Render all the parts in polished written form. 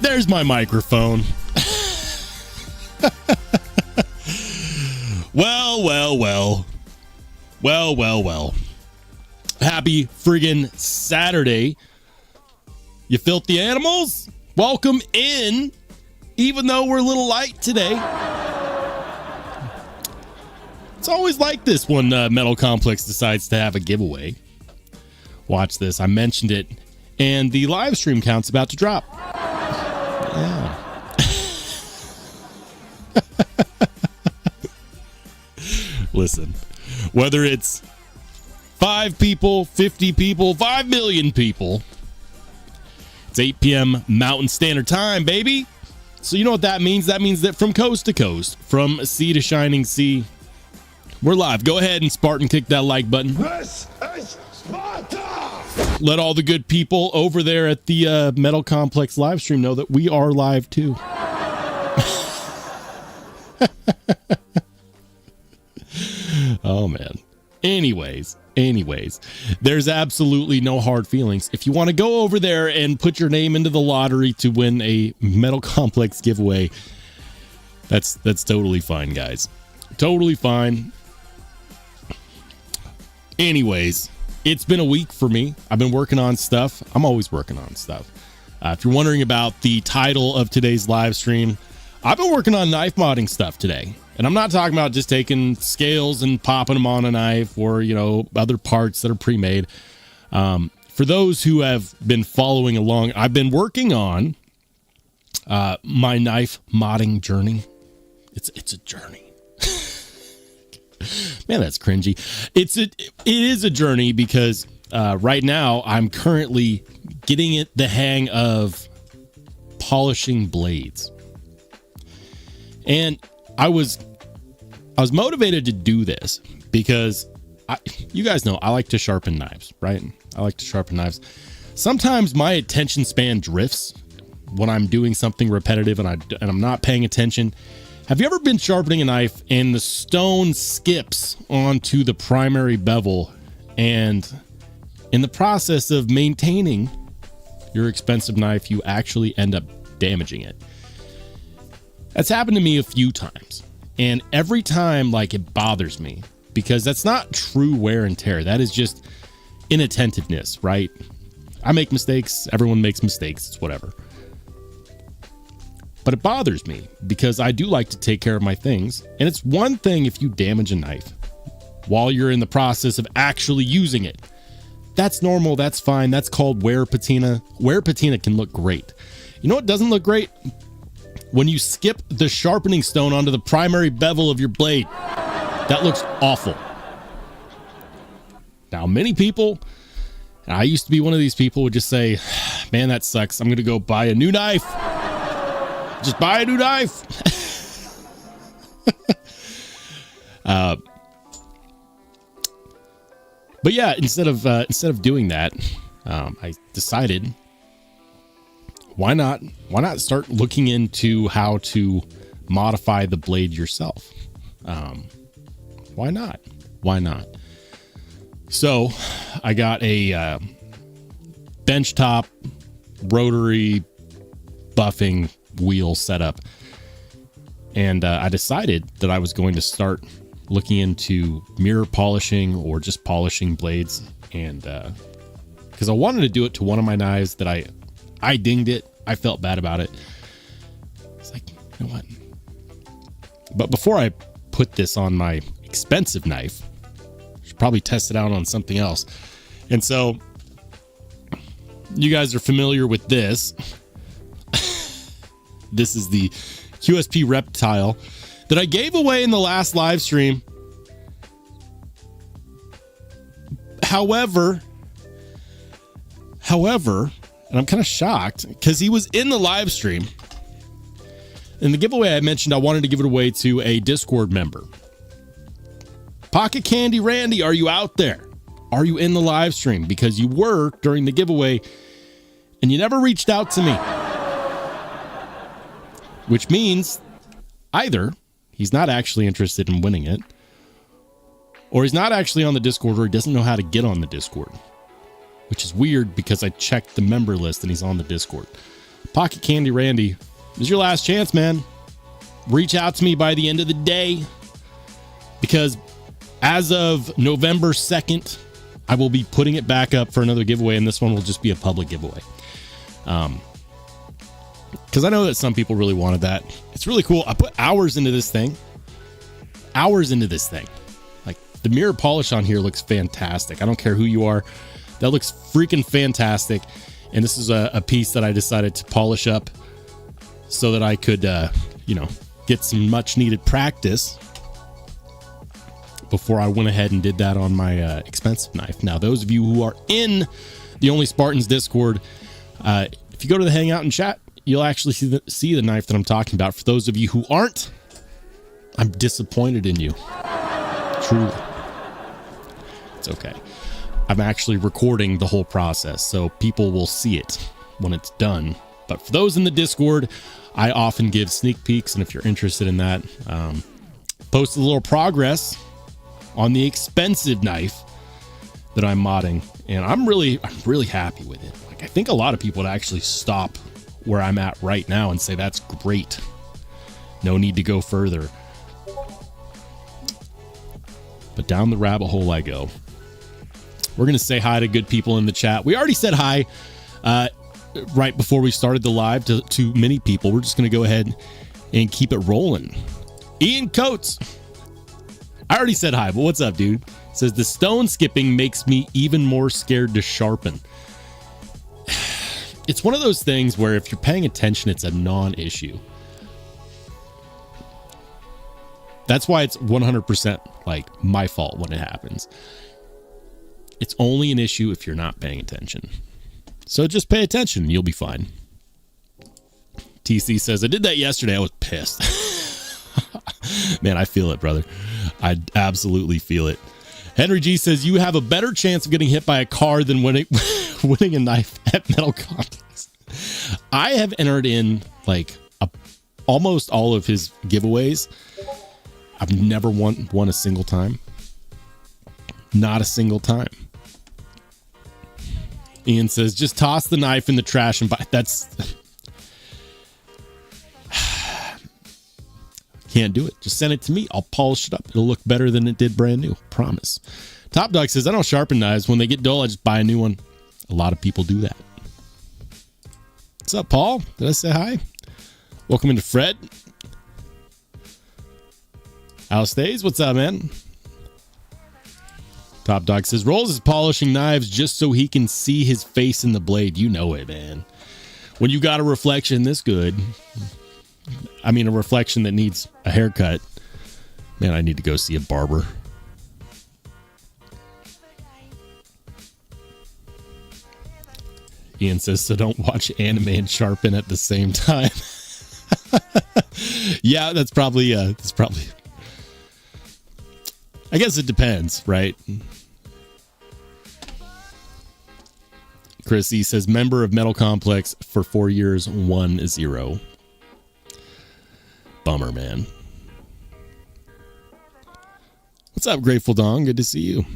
There's my microphone. Well. Happy friggin' Saturday, you filthy animals. Welcome in, even though we're a little light today. It's always like this when Metal Complex decides to have a giveaway. Watch this. I mentioned it, and the live stream count's about to drop. Yeah. Listen, whether it's 5 people, 50 people, 5 million people, it's 8 p.m. Mountain Standard Time, baby. So you know what that means? That means that from coast to coast, from sea to shining sea, we're live. Go ahead and Spartan kick that like button. This is Sparta! Let all the good people over there at the Metal Complex live stream know that we are live too. Oh, man. Anyways, there's absolutely no hard feelings. If you want to go over there and put your name into the lottery to win a Metal Complex giveaway, that's totally fine, guys. Totally fine. Anyways, it's been a week for me. I've been working on stuff. I'm always working on stuff. If you're wondering about the title of today's live stream, I've been working on knife modding stuff today. And I'm not talking about just taking scales and popping them on a knife or, you know, other parts that are pre-made. For those who have been following along, I've been working on my knife modding journey. It's a journey. Man, that's cringy. It is a journey because right now I'm currently getting the hang of polishing blades. And I was motivated to do this because you guys know I like to sharpen knives, right? I like to sharpen knives. Sometimes my attention span drifts when I'm doing something repetitive and I'm not paying attention. Have you ever been sharpening a knife and the stone skips onto the primary bevel, and in the process of maintaining your expensive knife, you actually end up damaging it? That's happened to me a few times. And every time, like, it bothers me because that's not true wear and tear. That is just inattentiveness, right? I make mistakes. Everyone makes mistakes. It's whatever. But it bothers me because I do like to take care of my things. And it's one thing if you damage a knife while you're in the process of actually using it. That's normal. That's fine. That's called wear patina. Wear patina can look great. You know what doesn't look great? When you skip the sharpening stone onto the primary bevel of your blade. That looks awful. Now, many people, and I used to be one of these people, would just say, man, that sucks. I'm going to go buy a new knife. Just buy a new knife. But yeah, instead of doing that, I decided, why not start looking into how to modify the blade yourself? Why not? So I got a benchtop rotary buffing wheel setup, and I decided that I was going to start looking into mirror polishing or just polishing blades, and because I wanted to do it to one of my knives that I dinged it. I felt bad about it. It's like, you know what? But before I put this on my expensive knife, I should probably test it out on something else. And so you guys are familiar with this. This is the QSP Reptile that I gave away in the last live stream. However, and I'm kind of shocked because he was in the live stream. In the giveaway I mentioned, I wanted to give it away to a Discord member. Pocket Candy Randy, are you out there? Are you in the live stream? Because you were during the giveaway and you never reached out to me. Which means either he's not actually interested in winning it, or he's not actually on the Discord, or he doesn't know how to get on the Discord. Which is weird because I checked the member list and he's on the Discord. Pocket Candy Randy, this is your last chance, man. Reach out to me by the end of the day, because as of November 2nd, I will be putting it back up for another giveaway, and this one will just be a public giveaway. Because I know that some people really wanted that. It's really cool. I put hours into this thing. Like, the mirror polish on here looks fantastic. I don't care who you are. That looks freaking fantastic. And this is a piece that I decided to polish up so that I could, get some much needed practice before I went ahead and did that on my expensive knife. Now, those of you who are in the Only Spartans Discord, if you go to the Hangout and chat, you'll actually see the knife that I'm talking about. For those of you who aren't, I'm disappointed in you. Truly. It's okay. I'm actually recording the whole process, so people will see it when it's done. But for those in the Discord, I often give sneak peeks, and if you're interested in that, post a little progress on the expensive knife that I'm modding, and I'm really happy with it. Like, I think a lot of people would actually stop where I'm at right now and say that's great. No need to go further. But down the rabbit hole I go. We're going to say hi to good people in the chat. We already said hi right before we started the live to many people. We're just going to go ahead and keep it rolling. Ian Coates. I already said hi, but what's up, dude? Says, the stone skipping makes me even more scared to sharpen. It's one of those things where if you're paying attention, it's a non-issue. That's why it's 100% like my fault when it happens. It's only an issue if you're not paying attention. So just pay attention and you'll be fine. TC says, I did that yesterday. I was pissed. Man, I feel it, brother. I absolutely feel it. Henry G says, you have a better chance of getting hit by a car than winning a knife at Metal Contest. I have entered in like almost all of his giveaways. I've never won a single time. Not a single time. Ian says, just toss the knife in the trash and buy. That's... Can't do it. Just send it to me. I'll polish it up. It'll look better than it did brand new. Promise. Top Dog says, I don't sharpen knives. When they get dull, I just buy a new one. A lot of people do that. What's up, Paul? Did I say hi? Welcome into Fred. Alice Stays, what's up, man? Top Dog says, Rolls is polishing knives just so he can see his face in the blade. You know it, man. When you got a reflection this good, I mean, a reflection that needs a haircut, man, I need to go see a barber. Ian says, so don't watch anime and sharpen at the same time. Yeah, that's probably, I guess it depends, right? Chris E says, member of Metal Complex for 4 years, 1-0. Bummer, man. What's up, Grateful Dong? Good to see you.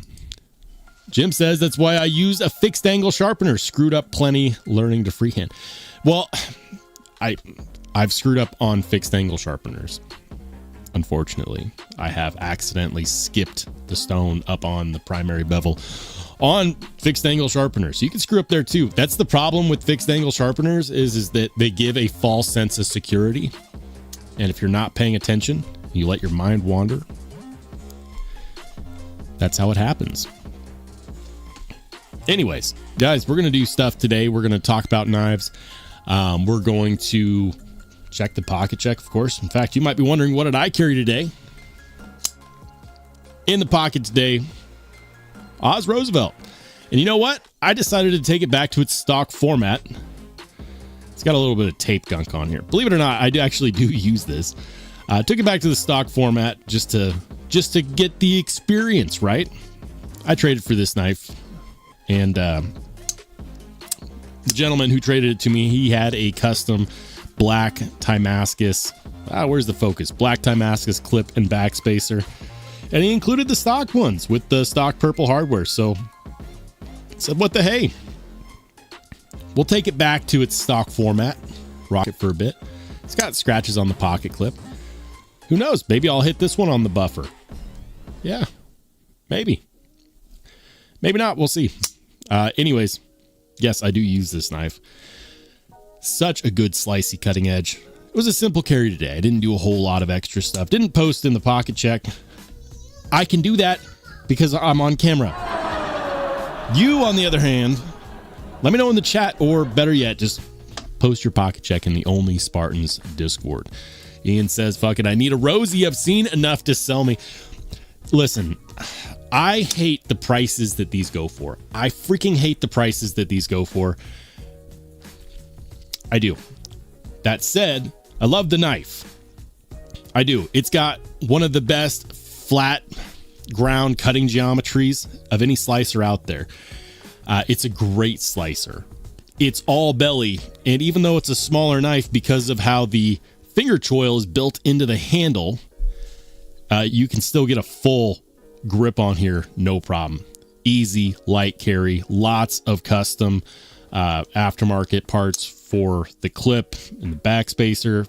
Jim says, that's why I use a fixed angle sharpener. Screwed up plenty learning to freehand. Well, I've screwed up on fixed angle sharpeners. Unfortunately, I have accidentally skipped the stone up on the primary bevel on fixed angle sharpeners. So you can screw up there too. That's the problem with fixed angle sharpeners is that they give a false sense of security. And if you're not paying attention, you let your mind wander. That's how it happens. Anyways, guys, we're going to do stuff today. We're going to talk about knives. We're going to check the pocket check, of course. In fact, you might be wondering, what did I carry today? In the pocket today, Oz Roosevelt. And you know what? I decided to take it back to its stock format. It's got a little bit of tape gunk on here. Believe it or not, I actually do use this. Took it back to the stock format just to get the experience, right? I traded for this knife. And the gentleman who traded it to me, he had a custom black Timascus. Where's the focus? Black Timascus clip and backspacer. And he included the stock ones with the stock purple hardware. So I said, what the hey? We'll take it back to its stock format. rock it for a bit. It's got scratches on the pocket clip. Who knows? Maybe I'll hit this one on the buffer. Yeah, maybe. Maybe not. We'll see. Anyways, yes, I do use this knife. Such a good slicey cutting edge. It was a simple carry today. I didn't do a whole lot of extra stuff. Didn't post in the pocket check. I can do that because I'm on camera. You, on the other hand, let me know in the chat, or better yet, just post your pocket check in the Only Spartans Discord. Ian says, fuck it, I need a Rosie. I've seen enough to sell me. Listen, I hate the prices that these go for. I freaking hate the prices that these go for. I do. That said, I love the knife. I do. It's got one of the best flat ground cutting geometries of any slicer out there. It's a great slicer. It's all belly, and even though it's a smaller knife, because of how the finger choil is built into the handle, you can still get a full grip on here, no problem. Easy, light carry, lots of custom aftermarket parts for the clip and the backspacer.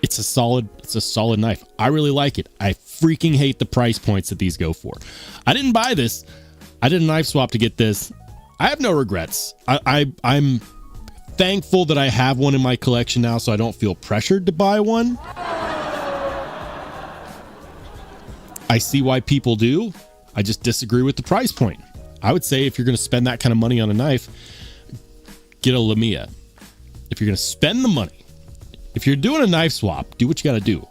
It's a solid knife. I really like it. I freaking hate the price points that these go for. I didn't buy this. I did a knife swap to get this. I have no regrets. I'm thankful that I have one in my collection now, so I don't feel pressured to buy one. I see why people do. I just disagree with the price point. I would say if you're going to spend that kind of money on a knife, get a Lumia. If you're going to spend the money, if you're doing a knife swap, do what you got to do.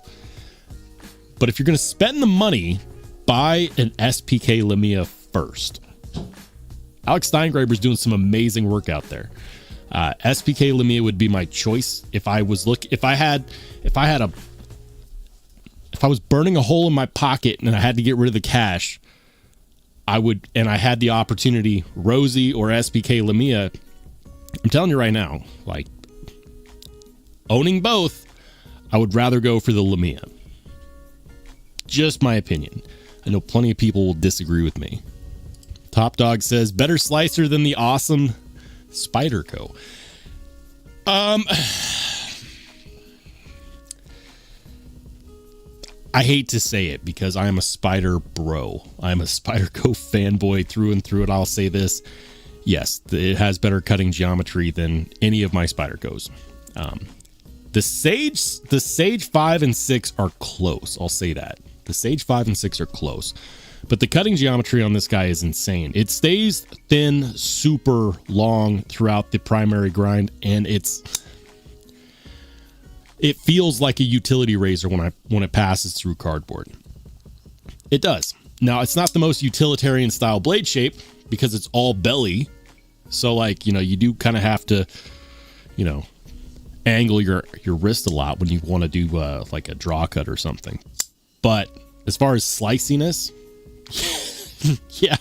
But if you're going to spend the money, buy an SPK Lumia first. Alex Steingraber's doing some amazing work out there. SPK Lumia would be my choice if I was burning a hole in my pocket and I had to get rid of the cash, I would, and I had the opportunity, Rosie or SPK Lumia. I'm telling you right now, like, owning both, I would rather go for the Lumia. Just my opinion. I know plenty of people will disagree with me. Top Dog says, better slicer than the awesome Spyderco. I hate to say it because I am a Spider bro. I'm a Spyderco fanboy through and through, and I'll say this. Yes, it has better cutting geometry than any of my Spydercos. The Sage 5 and 6 are close. I'll say that. The Sage 5 and 6 are close. But the cutting geometry on this guy is insane. It stays thin, super long throughout the primary grind, and it feels like a utility razor when it passes through cardboard. It does. Now, it's not the most utilitarian style blade shape because it's all belly. So, like, you do kind of have to, angle your wrist a lot when you want to do like a draw cut or something. But as far as sliciness, yeah,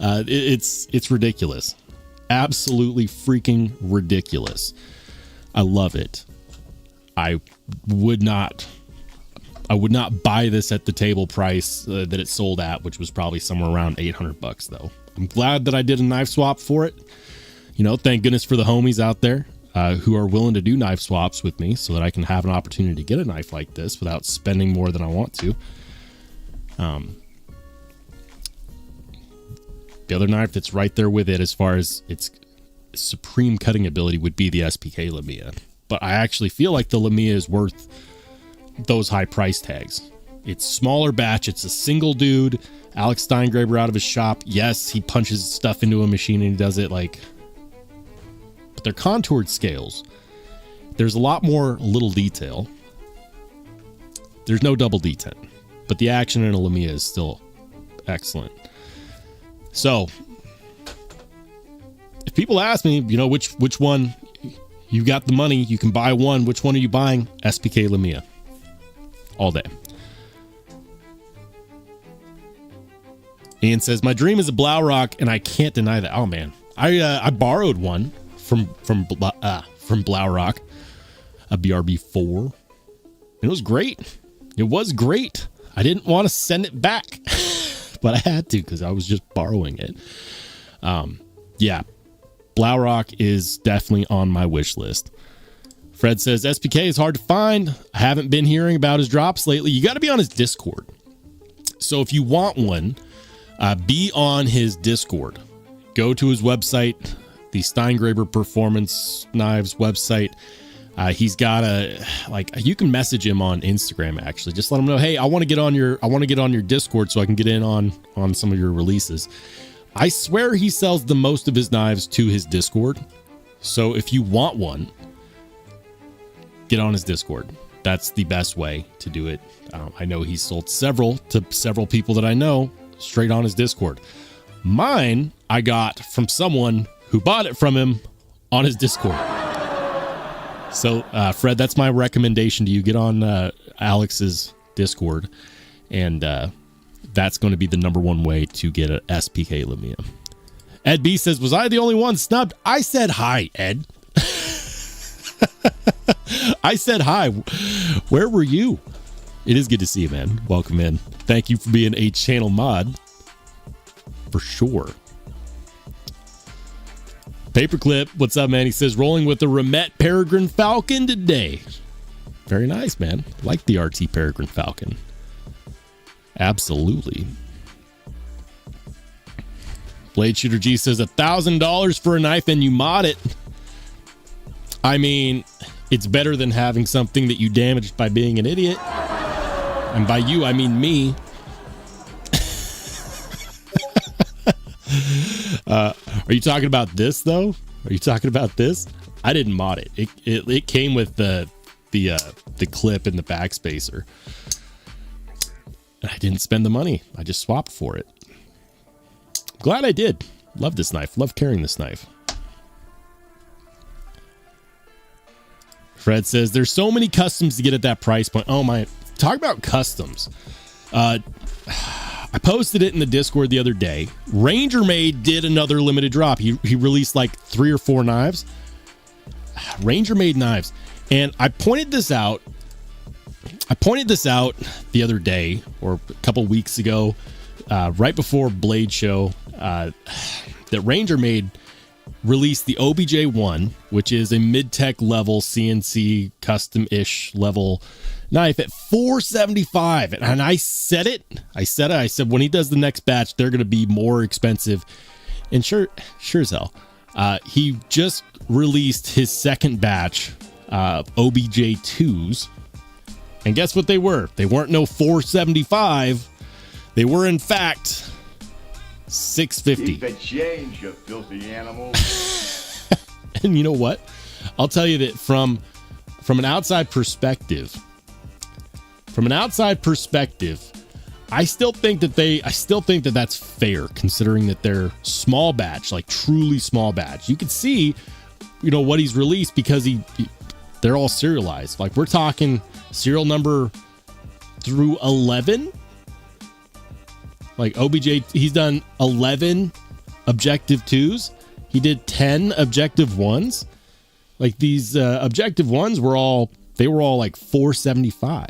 it's ridiculous. Absolutely freaking ridiculous. I love it. I would not buy this at the table price that it sold at, which was probably somewhere around $800 though. I'm glad that I did a knife swap for it. Thank goodness for the homies out there who are willing to do knife swaps with me so that I can have an opportunity to get a knife like this without spending more than I want to. The other knife that's right there with it as far as its supreme cutting ability would be the SPK Lumia. But I actually feel like the Lumia is worth those high price tags. It's smaller batch. It's a single dude. Alex Steingraber out of his shop. Yes, he punches stuff into a machine and he does it like... But they're contoured scales. There's a lot more little detail. There's no double D10. But the action in a Lumia is still excellent. So, if people ask me, which one... You got the money, you can buy one. Which one are you buying? SPK Lumia. All day. Ian says, my dream is a Blaurock, and I can't deny that. Oh, man. I borrowed one from Blaurock, a BRB4. And it was great. It was great. I didn't want to send it back, but I had to because I was just borrowing it. Yeah. Blaurock is definitely on my wish list. Fred says, SPK is hard to find. I haven't been hearing about his drops lately. You got to be on his Discord. So if you want one, be on his Discord. Go to his website, the Steingraber Performance Knives website. He's got you can message him on Instagram, actually. Just let him know, hey, I want to get on your Discord so I can get in on some of your releases. I swear he sells the most of his knives to his Discord. So if you want one, get on his Discord. That's the best way to do it. I know he's sold several to several people that I know straight on his Discord. Mine, I got from someone who bought it from him on his Discord. So, Fred, that's my recommendation to you. Get on Alex's Discord, and that's going to be the number one way to get a SPK Lumia. Ed B says, was I the only one snubbed? I said hi, Ed. I said hi. Where were you? It is good to see you, man. Welcome in. Thank you for being a channel mod. For sure. Paperclip, what's up, man? He says, rolling with the Remet Peregrine Falcon today. Very nice, man. Like the RT Peregrine Falcon. Absolutely. Blade Shooter G says, $1,000 for a knife and you mod it. I mean, it's better than having something that you damaged by being an idiot. And by you, I mean me. Are you talking about this, though? Are you talking about this? I didn't mod it. It came with the clip and the backspacer. I didn't spend the money. I just swapped for it. Glad I did. Love this knife. Love carrying this knife. Fred says, there's so many customs to get at that price point. Oh my, talk about customs. I posted it in the Discord the other day. Ranger Made did another limited drop. He released like 3 or 4 knives. Ranger Made knives. And I pointed this out the other day, or a couple weeks ago, right before Blade Show, that Ranger Made released the OBJ1, which is a mid-tech level CNC custom-ish level knife at $475. And I said when he does the next batch, they're going to be more expensive. And sure as hell, he just released his second batch OBJ2s. And guess what they were? They weren't no $475. They were, in fact, $650. Keep the change, you filthy animal. And you know what? I'll tell you that from an outside perspective, I still think that that's fair, considering that they're small batch, like truly small batch. You can see, what he's released because they're all serialized. Like, we're talking serial number through 11. Like OBJ, he's done 11 objective 2s. He did 10 objective 1s. Like, these objective 1s were all like $475.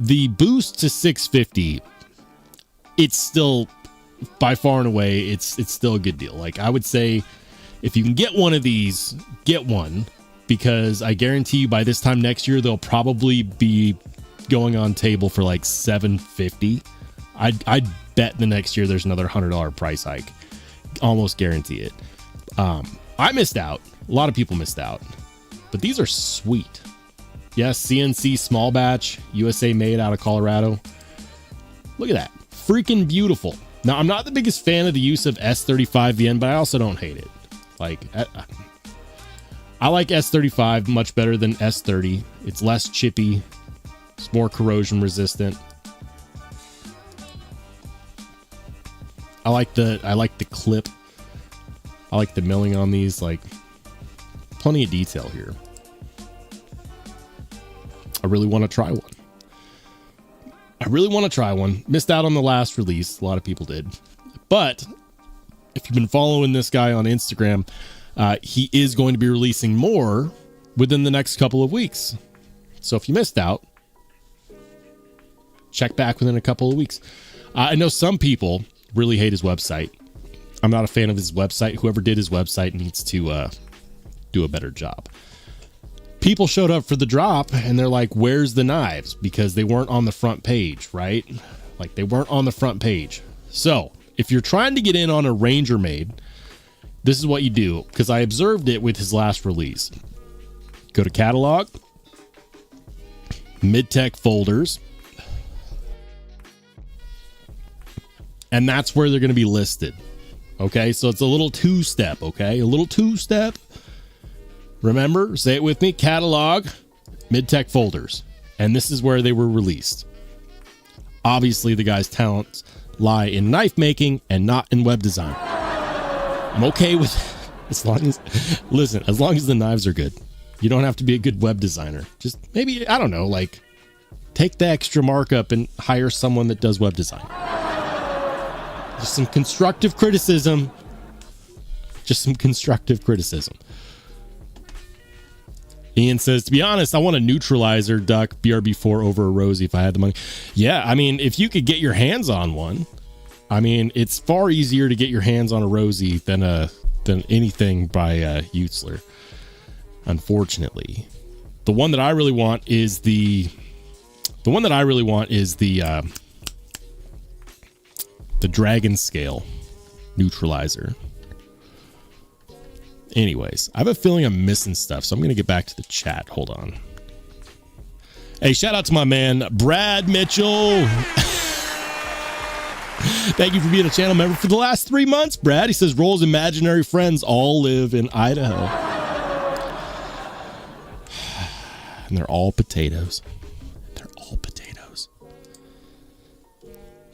The boost to 650, it's still, by far and away, it's still a good deal. Like, I would say, if you can get one of these, get one, because I guarantee you by this time next year, they'll probably be going on table for like $750. I'd bet the next year there's another $100 price hike. Almost guarantee it. I missed out. A lot of people missed out. But these are sweet. Yes, CNC small batch, USA made out of Colorado. Look at that. Freaking beautiful. Now, I'm not the biggest fan of the use of S35VN, but I also don't hate it. Like, I like S35 much better than S30. It's less chippy. It's more corrosion resistant. I like the clip. I like the milling on these. Like, plenty of detail here. I really want to try one. Missed out on the last release. A lot of people did. But if you've been following this guy on Instagram, he is going to be releasing more within the next couple of weeks. So if you missed out, check back within a couple of weeks. I know some people really hate his website. I'm not a fan of his website. Whoever did his website needs to do a better job. People showed up for the drop and they're like, where's the knives? Because they weren't on the front page, right? Like they weren't on the front page. So if you're trying to get in on a Ranger made, this is what you do, because I observed it with his last release. Go to catalog, Midtech folders, and that's where they're going to be listed. Okay, so it's a little two-step, okay? A little two-step. Remember, say it with me, catalog, Midtech folders. And this is where they were released. Obviously, the guy's talents lie in knife making and not in web design. I'm okay with as long as the knives are good. You don't have to be a good web designer. Just maybe, I don't know, like take the extra markup and hire someone that does web design. Just some constructive criticism. Ian says, to be honest, I want a neutralizer duck BRB4 over a Rosie if I had the money. Yeah, I mean, if you could get your hands on one, I mean, it's far easier to get your hands on a Rosie than anything by Utzler. Unfortunately, the one that I really want is the dragon scale neutralizer. Anyways, I have a feeling I'm missing stuff, so I'm going to get back to the chat. Hold on. Hey, shout out to my man, Brad Mitchell. Thank you for being a channel member for the last 3 months, Brad. He says, Roll's imaginary friends all live in Idaho. And they're all potatoes.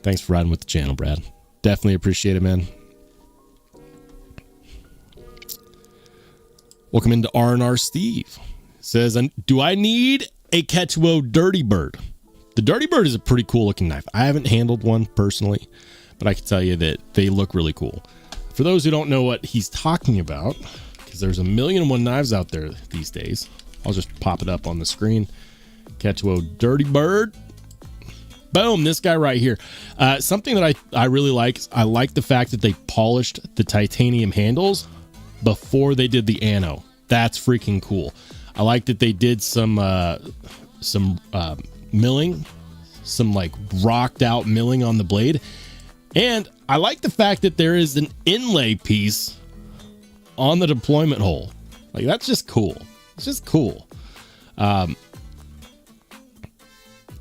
Thanks for riding with the channel, Brad. Definitely appreciate it, man. Welcome into R&R Steve. Says, do I need a Quechua Dirty Bird? The Dirty Bird is a pretty cool looking knife. I haven't handled one personally, but I can tell you that they look really cool. For those who don't know what he's talking about, because there's 1,000,001 knives out there these days, I'll just pop it up on the screen. Quechua Dirty Bird. Boom, this guy right here. Something that I really like, I like the fact that they polished the titanium handles before they did the ano. That's freaking cool. I like that they did some milling, some like rocked out milling on the blade. And I like the fact that there is an inlay piece on the deployment hole. Like, that's just cool. It's just cool.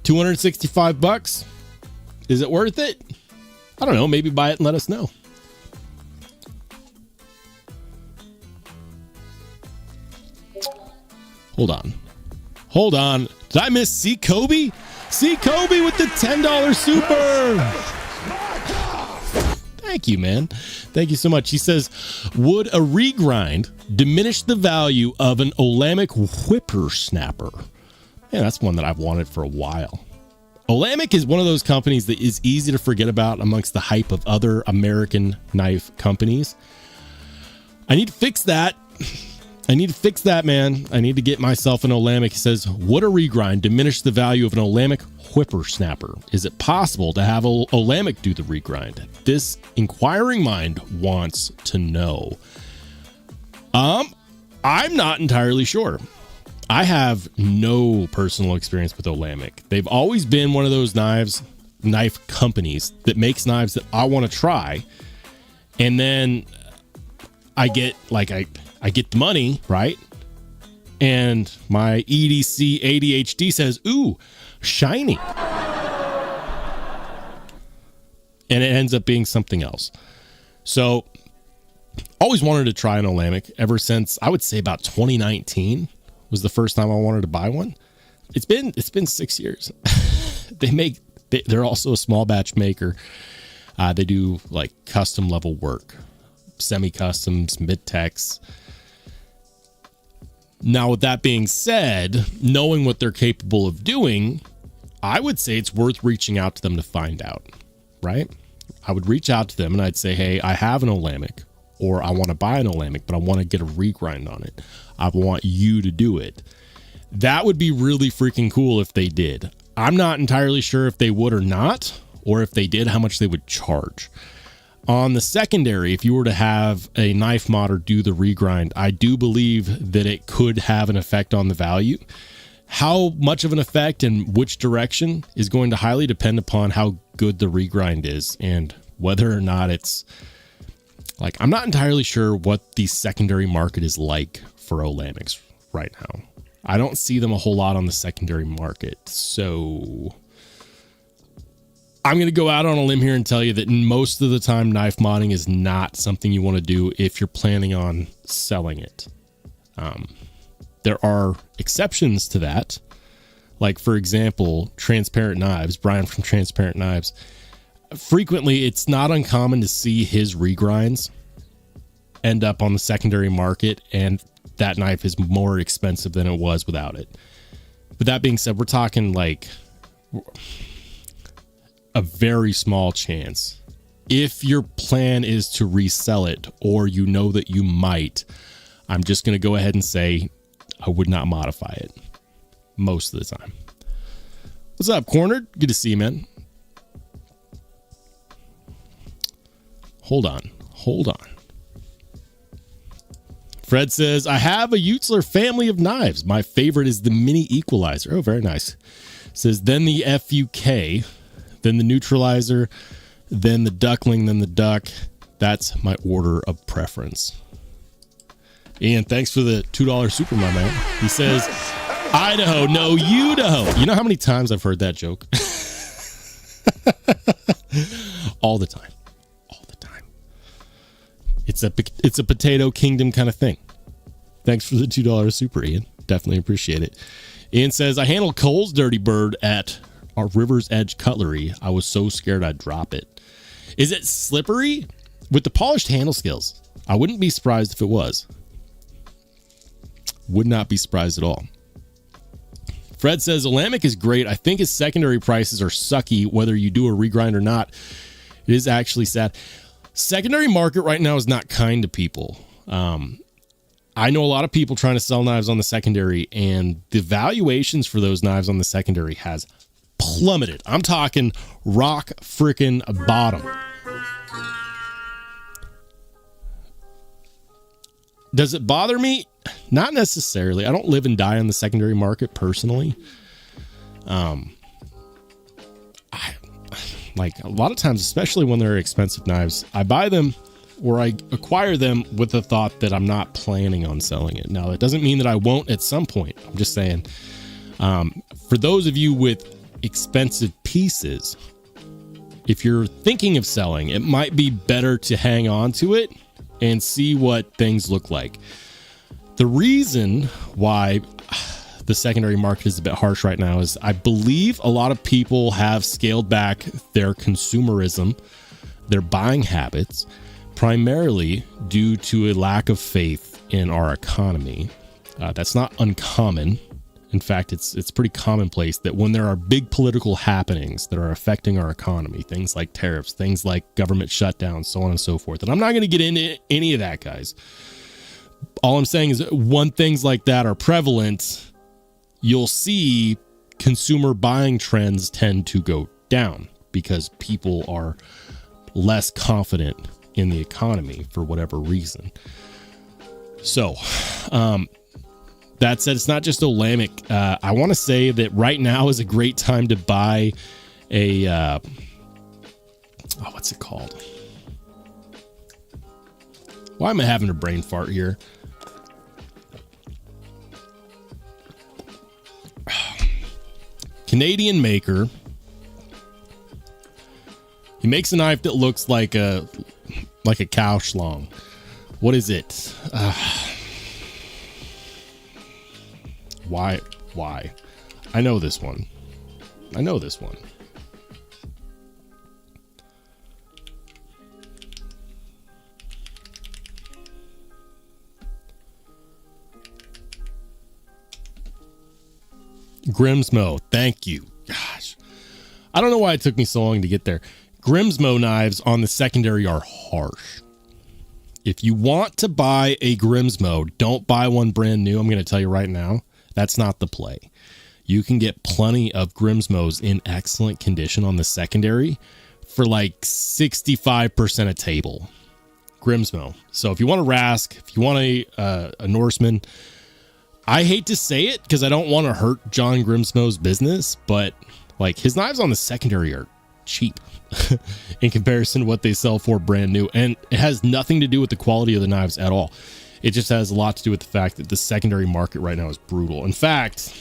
$265. Is it worth it? I don't know. Maybe buy it and let us know. Hold on. Did I miss C Kobe? C Kobe with the $10 super. Thank you, man. Thank you so much. He says, would a regrind diminish the value of an Olamic whippersnapper? Yeah, that's one that I've wanted for a while. Olamic is one of those companies that is easy to forget about amongst the hype of other American knife companies. I need to fix that. Man. I need to get myself an Olamic. He says, would a regrind diminish the value of an Olamic whippersnapper? Is it possible to have a Olamic do the regrind? This inquiring mind wants to know. I'm not entirely sure. I have no personal experience with Olamic. They've always been one of those knife companies that makes knives that I want to try. And then I get the money, right? And my EDC ADHD says, ooh, shiny. And it ends up being something else. So always wanted to try an Olamic ever since, I would say, about 2019 was the first time I wanted to buy one. It's been 6 years. They're also a small batch maker. They do like custom level work, semi-customs, mid-techs. Now, with that being said, knowing what they're capable of doing, I would say it's worth reaching out to them to find out, right? I would reach out to them and I'd say, hey, I have an Olamic, or I want to buy an Olamic, but I want to get a regrind on it. I want you to do it. That would be really freaking cool if they did. I'm not entirely sure if they would or not, or if they did, how much they would charge. On the secondary, if you were to have a knife modder do the regrind, I do believe that it could have an effect on the value. How much of an effect and which direction is going to highly depend upon how good the regrind is and whether or not it's like, I'm not entirely sure what the secondary market is like for Olamics right now. I don't see them a whole lot on the secondary market. So I'm going to go out on a limb here and tell you that most of the time knife modding is not something you want to do if you're planning on selling it. There are exceptions to that. Like, for example, Transparent Knives, Brian from Transparent Knives. Frequently, it's not uncommon to see his regrinds end up on the secondary market, and that knife is more expensive than it was without it. But that being said, we're talking like a very small chance. If your plan is to resell it, or you know that you might, I'm just going to go ahead and say I would not modify it most of the time. What's up, Cornered? Good to see you, man. Hold on. Fred says, I have a Utzler family of knives. My favorite is the mini equalizer. Oh, very nice. Says, then the FUK, then the neutralizer, then the duckling, then the duck. That's my order of preference. Ian, thanks for the $2 super, my man. He says, Idaho, no, Udaho. You know how many times I've heard that joke? All the time. It's a potato kingdom kind of thing. Thanks for the $2 super, Ian. Definitely appreciate it. Ian says, I handled Cole's Dirty Bird at our River's Edge Cutlery. I was so scared I'd drop it. Is it slippery? With the polished handle skills, I wouldn't be surprised if it was. Would not be surprised at all. Fred says, Olamic is great. I think his secondary prices are sucky, whether you do a regrind or not. It is actually sad. Secondary market right now is not kind to people. I know a lot of people trying to sell knives on the secondary, and the valuations for those knives on the secondary has plummeted. I'm talking rock freaking bottom. Does it bother me? Not necessarily. I don't live and die on the secondary market personally. Like a lot of times, especially when they're expensive knives, I buy them or I acquire them with the thought that I'm not planning on selling it. Now, that doesn't mean that I won't at some point. I'm just saying, for those of you with expensive pieces, if you're thinking of selling, it might be better to hang on to it and see what things look like. The reason why the secondary market is a bit harsh right now is I believe a lot of people have scaled back their consumerism, their buying habits, primarily due to a lack of faith in our economy. That's not uncommon. In fact, it's pretty commonplace that when there are big political happenings that are affecting our economy, things like tariffs, things like government shutdowns, so on and so forth. And I'm not going to get into any of that, guys. All I'm saying is that when things like that are prevalent, you'll see consumer buying trends tend to go down because people are less confident in the economy for whatever reason. So, that said, it's not just Olamic. I want to say that right now is a great time to buy a, what's it called? Why am I having a brain fart here? Canadian maker. He makes a knife that looks like a cow schlong. What is it? Why? I know this one. Grimsmo, thank you. Gosh, I don't know why it took me so long to get there. Grimsmo knives on the secondary are harsh. If you want to buy a Grimsmo, don't buy one brand new. I'm going to tell you right now, that's not the play. You can get plenty of Grimsmos in excellent condition on the secondary for like 65% a table. Grimsmo. So if you want a Rask, if you want a Norseman, I hate to say it because I don't want to hurt John Grimsmo's business, but like his knives on the secondary are cheap in comparison to what they sell for brand new. And it has nothing to do with the quality of the knives at all. It just has a lot to do with the fact that the secondary market right now is brutal. In fact,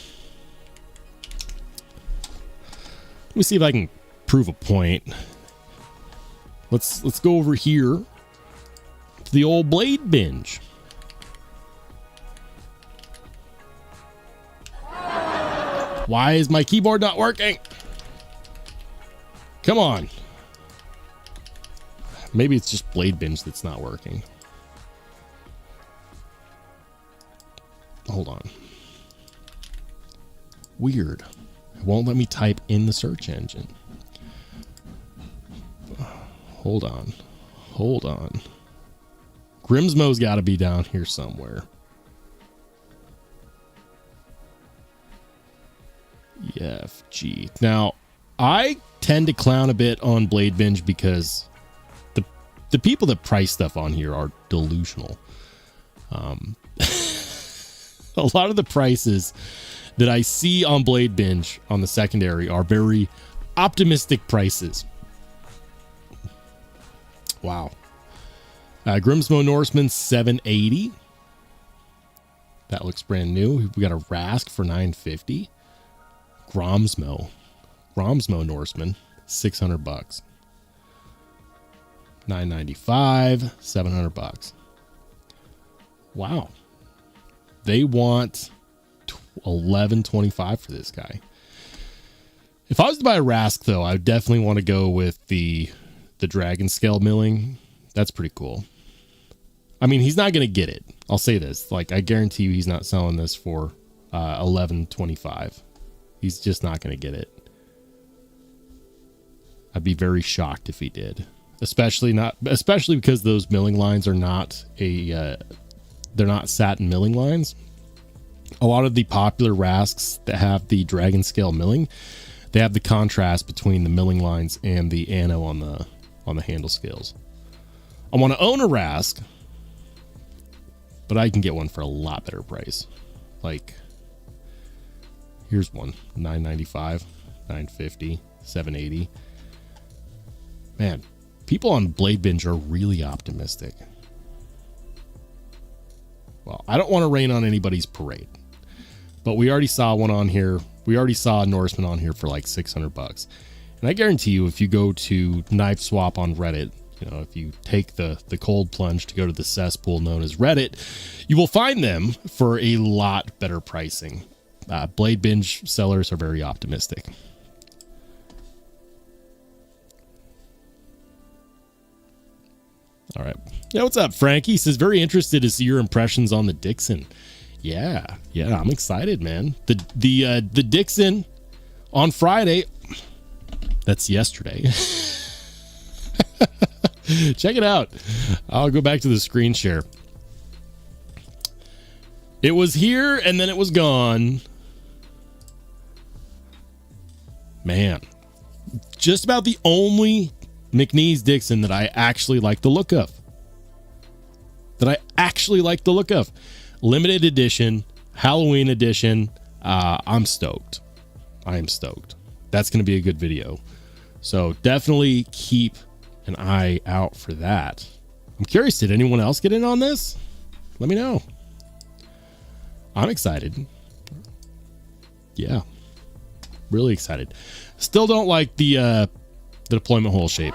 let me see if I can prove a point. Let's go over here to the old blade binge. Why is my keyboard not working? Come on. Maybe it's just blade binge that's not working. Hold on. Weird. It won't let me type in the search engine. Hold on. Hold on. Grimsmo's got to be down here somewhere. EFG. Now, I tend to clown a bit on Blade Binge because the people that price stuff on here are delusional. A lot of the prices that I see on Blade Binge on the secondary are very optimistic prices. Wow. Grimsmo Norseman 780. That looks brand new. We got a Rask for 950. Gromsmo Norseman, $600. 995, $700. Wow. They want $1125 for this guy. If I was to buy a Rask though, I would definitely want to go with the dragon scale milling. That's pretty cool. I mean, he's not going to get it. I'll say this. Like, I guarantee you he's not selling this for $1125. He's just not going to get it. I'd be very shocked if he did. Especially because those milling lines are not they're not satin milling lines. A lot of the popular Rasks that have the dragon scale milling, they have the contrast between the milling lines and the ano on the handle scales. I want to own a Rask, but I can get one for a lot better price. Like, here's one, $995, $950, $780. Man, people on Blade Binge are really optimistic. Well, I don't want to rain on anybody's parade, but we already saw one on here. We already saw a Norseman on here for like $600. And I guarantee you, if you go to Knife Swap on Reddit, you know, if you take the cold plunge to go to the cesspool known as Reddit, you will find them for a lot better pricing. Blade Binge sellers are very optimistic. All right. Yeah, what's up, Frankie? He says, very interested to see your impressions on the Dixon. Yeah, I'm excited, man. The Dixon on Friday. That's yesterday. Check it out. I'll go back to the screen share. It was here and then it was gone. Man, just about the only McNeese Dixon that I actually like the look of. Limited edition, Halloween edition. I'm stoked. I am stoked. That's going to be a good video. So definitely keep an eye out for that. I'm curious, did anyone else get in on this? Let me know. I'm excited. Yeah. Really excited. Still don't like the deployment hole shape.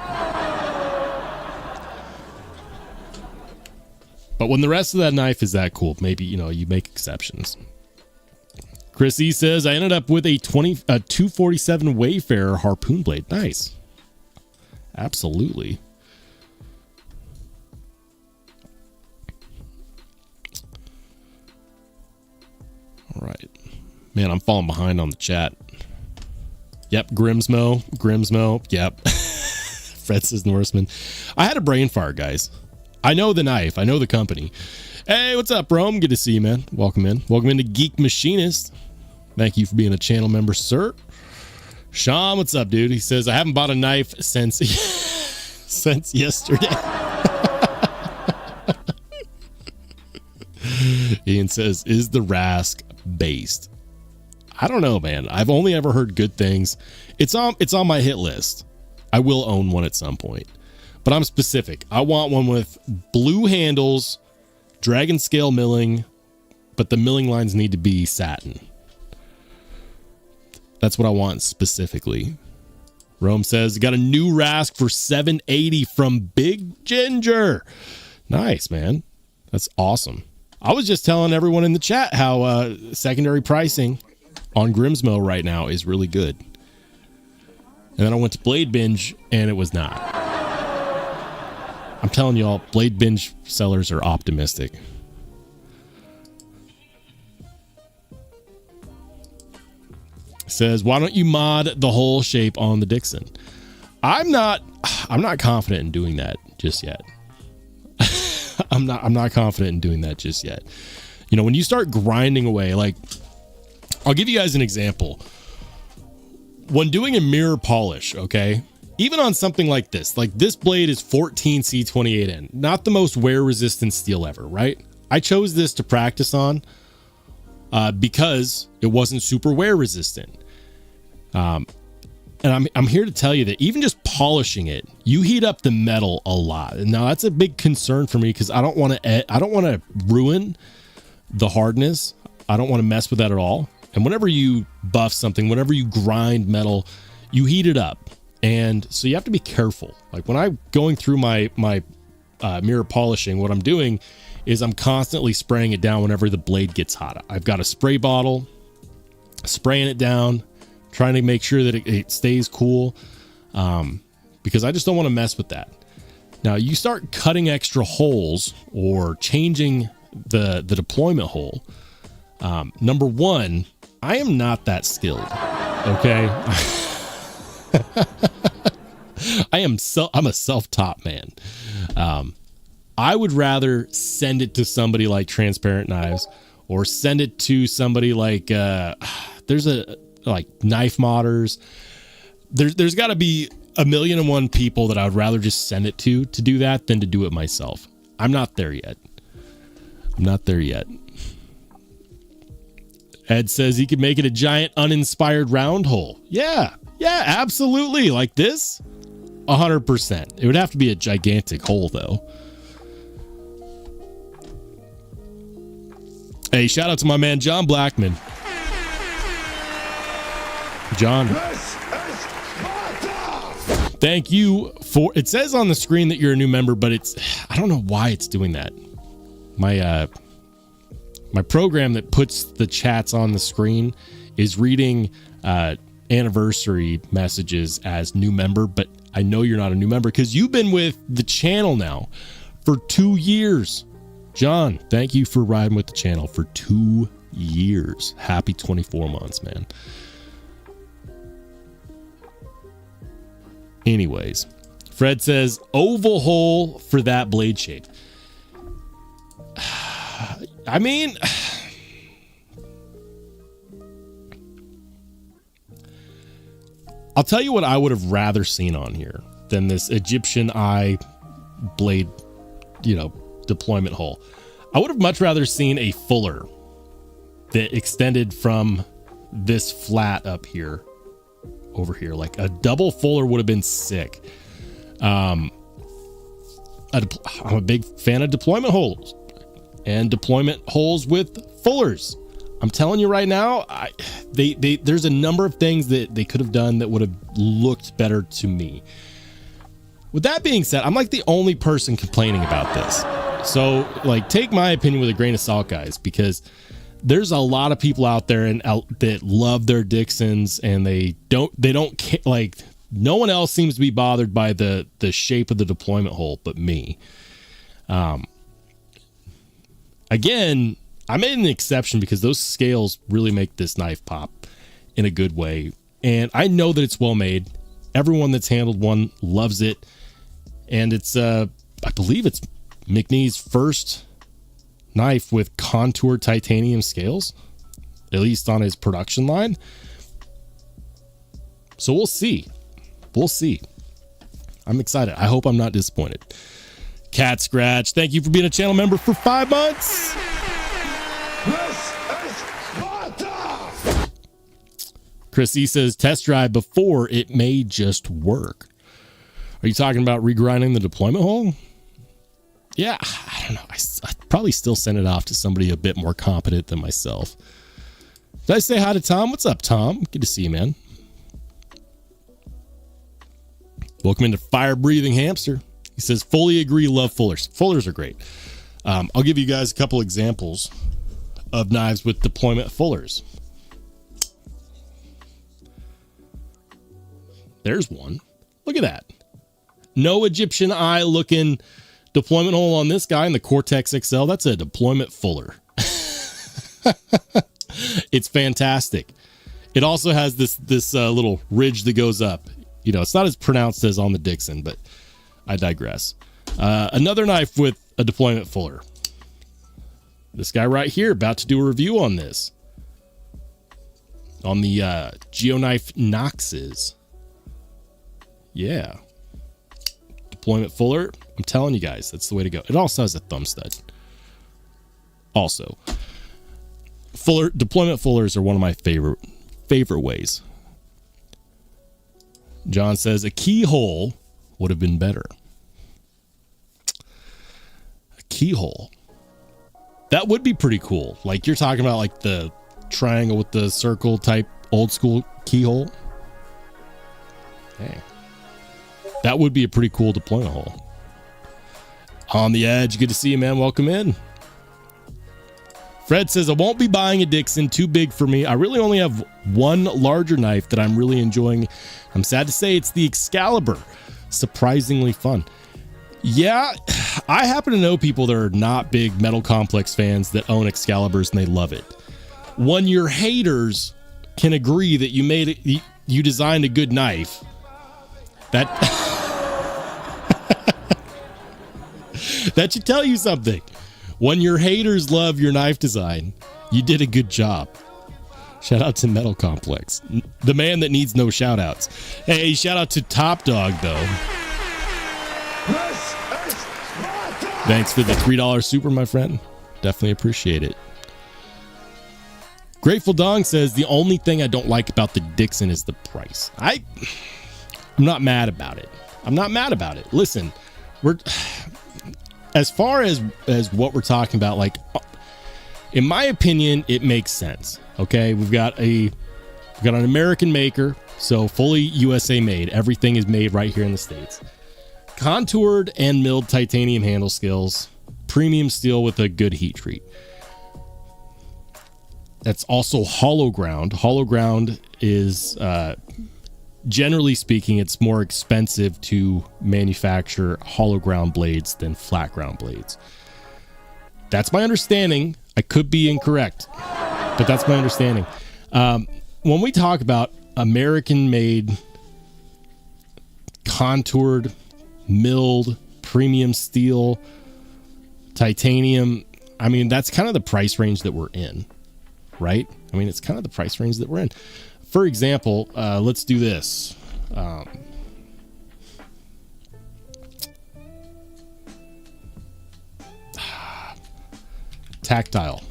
But when the rest of that knife is that cool, maybe, you know, you make exceptions. Chris E says, I ended up with a 247 Wayfarer harpoon blade. Nice. Absolutely. All right. Man, I'm falling behind on the chat. Yep, Grimsmo. Yep. Fred says Norseman. I had a brain fart, guys. I know the knife. I know the company. Hey, what's up, Rome? Good to see you, man. Welcome in. Welcome into Geek Machinist. Thank you for being a channel member, sir. Sean, what's up, dude? He says, I haven't bought a knife since since yesterday. Ian says, is the Rask based? I don't know, man. I've only ever heard good things. It's on my hit list. I will own one at some point, but I'm specific. I want one with blue handles, dragon scale milling, but the milling lines need to be satin. That's what I want specifically. Rome says, got a new Rask for $780 from Big Ginger. Nice, man. That's awesome. I was just telling everyone in the chat how secondary pricing on Grimsmo right now is really good. And then I went to Blade Binge and it was not. I'm telling y'all, Blade Binge sellers are optimistic. Says, why don't you mod the whole shape on the Dixon? I'm not confident in doing that just yet. I'm not confident in doing that just yet. You know, when you start grinding away, like, I'll give you guys an example. When doing a mirror polish, okay, even on something like this blade is 14 C28N, not the most wear resistant steel ever, right? I chose this to practice on because it wasn't super wear resistant. And I'm here to tell you that even just polishing it, you heat up the metal a lot. And now that's a big concern for me because I don't want to ruin the hardness. I don't want to mess with that at all. And whenever you buff something, whenever you grind metal, you heat it up. And so you have to be careful. Like when I'm going through my mirror polishing, what I'm doing is I'm constantly spraying it down whenever the blade gets hot. I've got a spray bottle, spraying it down, trying to make sure that it stays cool, because I just don't want to mess with that. Now you start cutting extra holes or changing the deployment hole. Number one, I am not that skilled. Okay. I'm a self-taught man. I would rather send it to somebody like Transparent Knives or send it to somebody like, there's like Knife Modders. There's got to be 1,000,001 people that I would rather just send it to do that than to do it myself. I'm not there yet. Ed says he could make it a giant uninspired round hole. Yeah, absolutely. Like this, 100%. It would have to be a gigantic hole though. Hey, shout out to my man, John Blackman. John, thank you for, it says on the screen that you're a new member, but I don't know why it's doing that. My program that puts the chats on the screen is reading anniversary messages as new member, but I know you're not a new member because you've been with the channel now for 2 years. John, thank you for riding with the channel for 2 years. Happy 24 months, man. Anyways, Fred says oval hole for that blade shape. I mean, I'll tell you what I would have rather seen on here than this Egyptian eye blade, deployment hole. I would have much rather seen a fuller that extended from this flat up here over here. Like a double fuller would have been sick. I'm a big fan of deployment holes and deployment holes with fullers. I'm telling you right now, there's a number of things that they could have done that would have looked better to me. With that being said, I'm like the only person complaining about this. So like, take my opinion with a grain of salt, guys, because there's a lot of people out there that love their Dixons and they don't like, no one else seems to be bothered by the shape of the deployment hole but me. Again, I made an exception because those scales really make this knife pop in a good way. And I know that it's well made. Everyone that's handled one loves it. And it's, I believe it's McNee's first knife with contour titanium scales, at least on his production line. So we'll see. We'll see. I'm excited. I hope I'm not disappointed. Cat Scratch, thank you for being a channel member for 5 months. Chris E says test drive before it may just work. Are you talking about regrinding the deployment hole? Yeah, I don't know. I'd probably still send it off to somebody a bit more competent than myself. Did I say hi to Tom? What's up, Tom? Good to see you, man. Welcome into Fire Breathing Hamster. He says, fully agree, love fullers. Fullers are great. I'll give you guys a couple examples of knives with deployment fullers. There's one. Look at that. No Egyptian eye looking deployment hole on this guy in the Cortex XL. That's a deployment fuller. It's fantastic. It also has this little ridge that goes up. You know, it's not as pronounced as on the Dixon, but I digress. Another knife with a deployment fuller. This guy right here, about to do a review on this. On the Geoknife Noxes. Yeah. Deployment fuller. I'm telling you guys, that's the way to go. It also has a thumb stud. Also, deployment fullers are one of my favorite ways. John says a keyhole would have been better. A keyhole. That would be pretty cool. Like you're talking about like the triangle with the circle type old school keyhole. Hey. That would be a pretty cool deployment hole. On the Edge, good to see you, man. Welcome in. Fred says, I won't be buying a Dixon, too big for me. I really only have one larger knife that I'm really enjoying. I'm sad to say it's the Excalibur. Surprisingly fun. Yeah, I happen to know people that are not big Metal Complex fans that own Excaliburs and they love it. When your haters can agree that you made it, you designed a good knife, that that should tell you something. When your haters love your knife design, you did a good job. Shout out to Metal Complex, the man that needs no shout outs. Hey, shout out to Top Dog, though. Thanks for the $3 super, my friend. Definitely appreciate it. Grateful Dong says, the only thing I don't like about the Dixon is the price. I'm not mad about it. I'm not mad about it. Listen, as far as what we're talking about, like, in my opinion, it makes sense. Okay, we've got an American maker, so fully USA made. Everything is made right here in the States. Contoured and milled titanium handle skills, premium steel with a good heat treat. That's also hollow ground. Hollow ground is, generally speaking, it's more expensive to manufacture hollow ground blades than flat ground blades. That's my understanding. I could be incorrect, but that's my understanding. When we talk about American-made, contoured, milled, premium steel, titanium, I mean, that's kind of the price range that we're in, right? I mean, it's kind of the price range that we're in. For example, let's do this. Tactile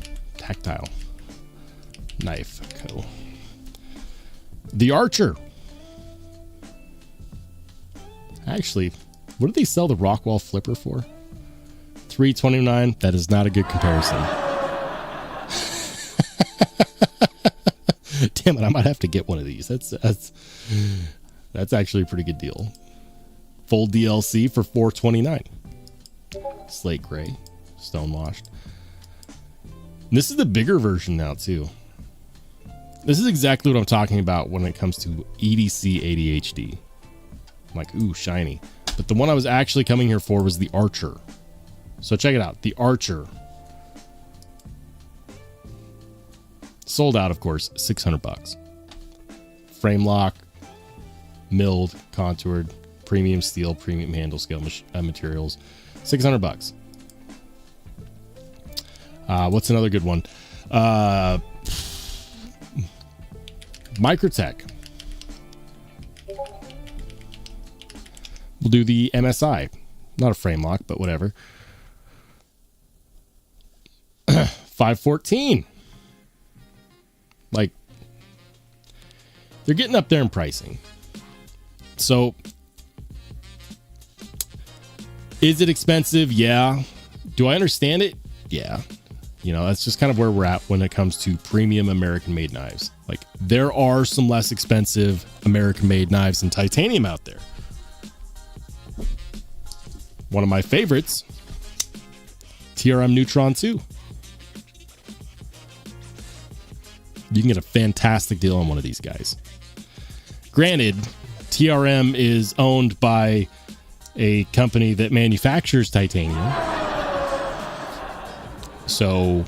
knife co. The Archer. Actually, what did they sell the Rockwell flipper for? $329. That is not a good comparison. Damn it, I might have to get one of these. That's actually a pretty good deal. Full DLC for $429. Slate gray, stone washed. This is the bigger version now too. This is exactly what I'm talking about when it comes to EDC ADHD. I'm like, ooh, shiny. But the one I was actually coming here for was the Archer. So check it out, the Archer. Sold out, of course, $600. Frame lock, milled, contoured, premium steel, premium handle scale materials, $600. What's another good one? Microtech. We'll do the MSI. Not a frame lock, but whatever. 514. Like, they're getting up there in pricing. So, is it expensive? Yeah. Do I understand it? Yeah. You know, that's just kind of where we're at when it comes to premium American-made knives. Like, there are some less expensive American-made knives in titanium out there. One of my favorites, TRM Neutron 2. You can get a fantastic deal on one of these guys. Granted, TRM is owned by a company that manufactures titanium. So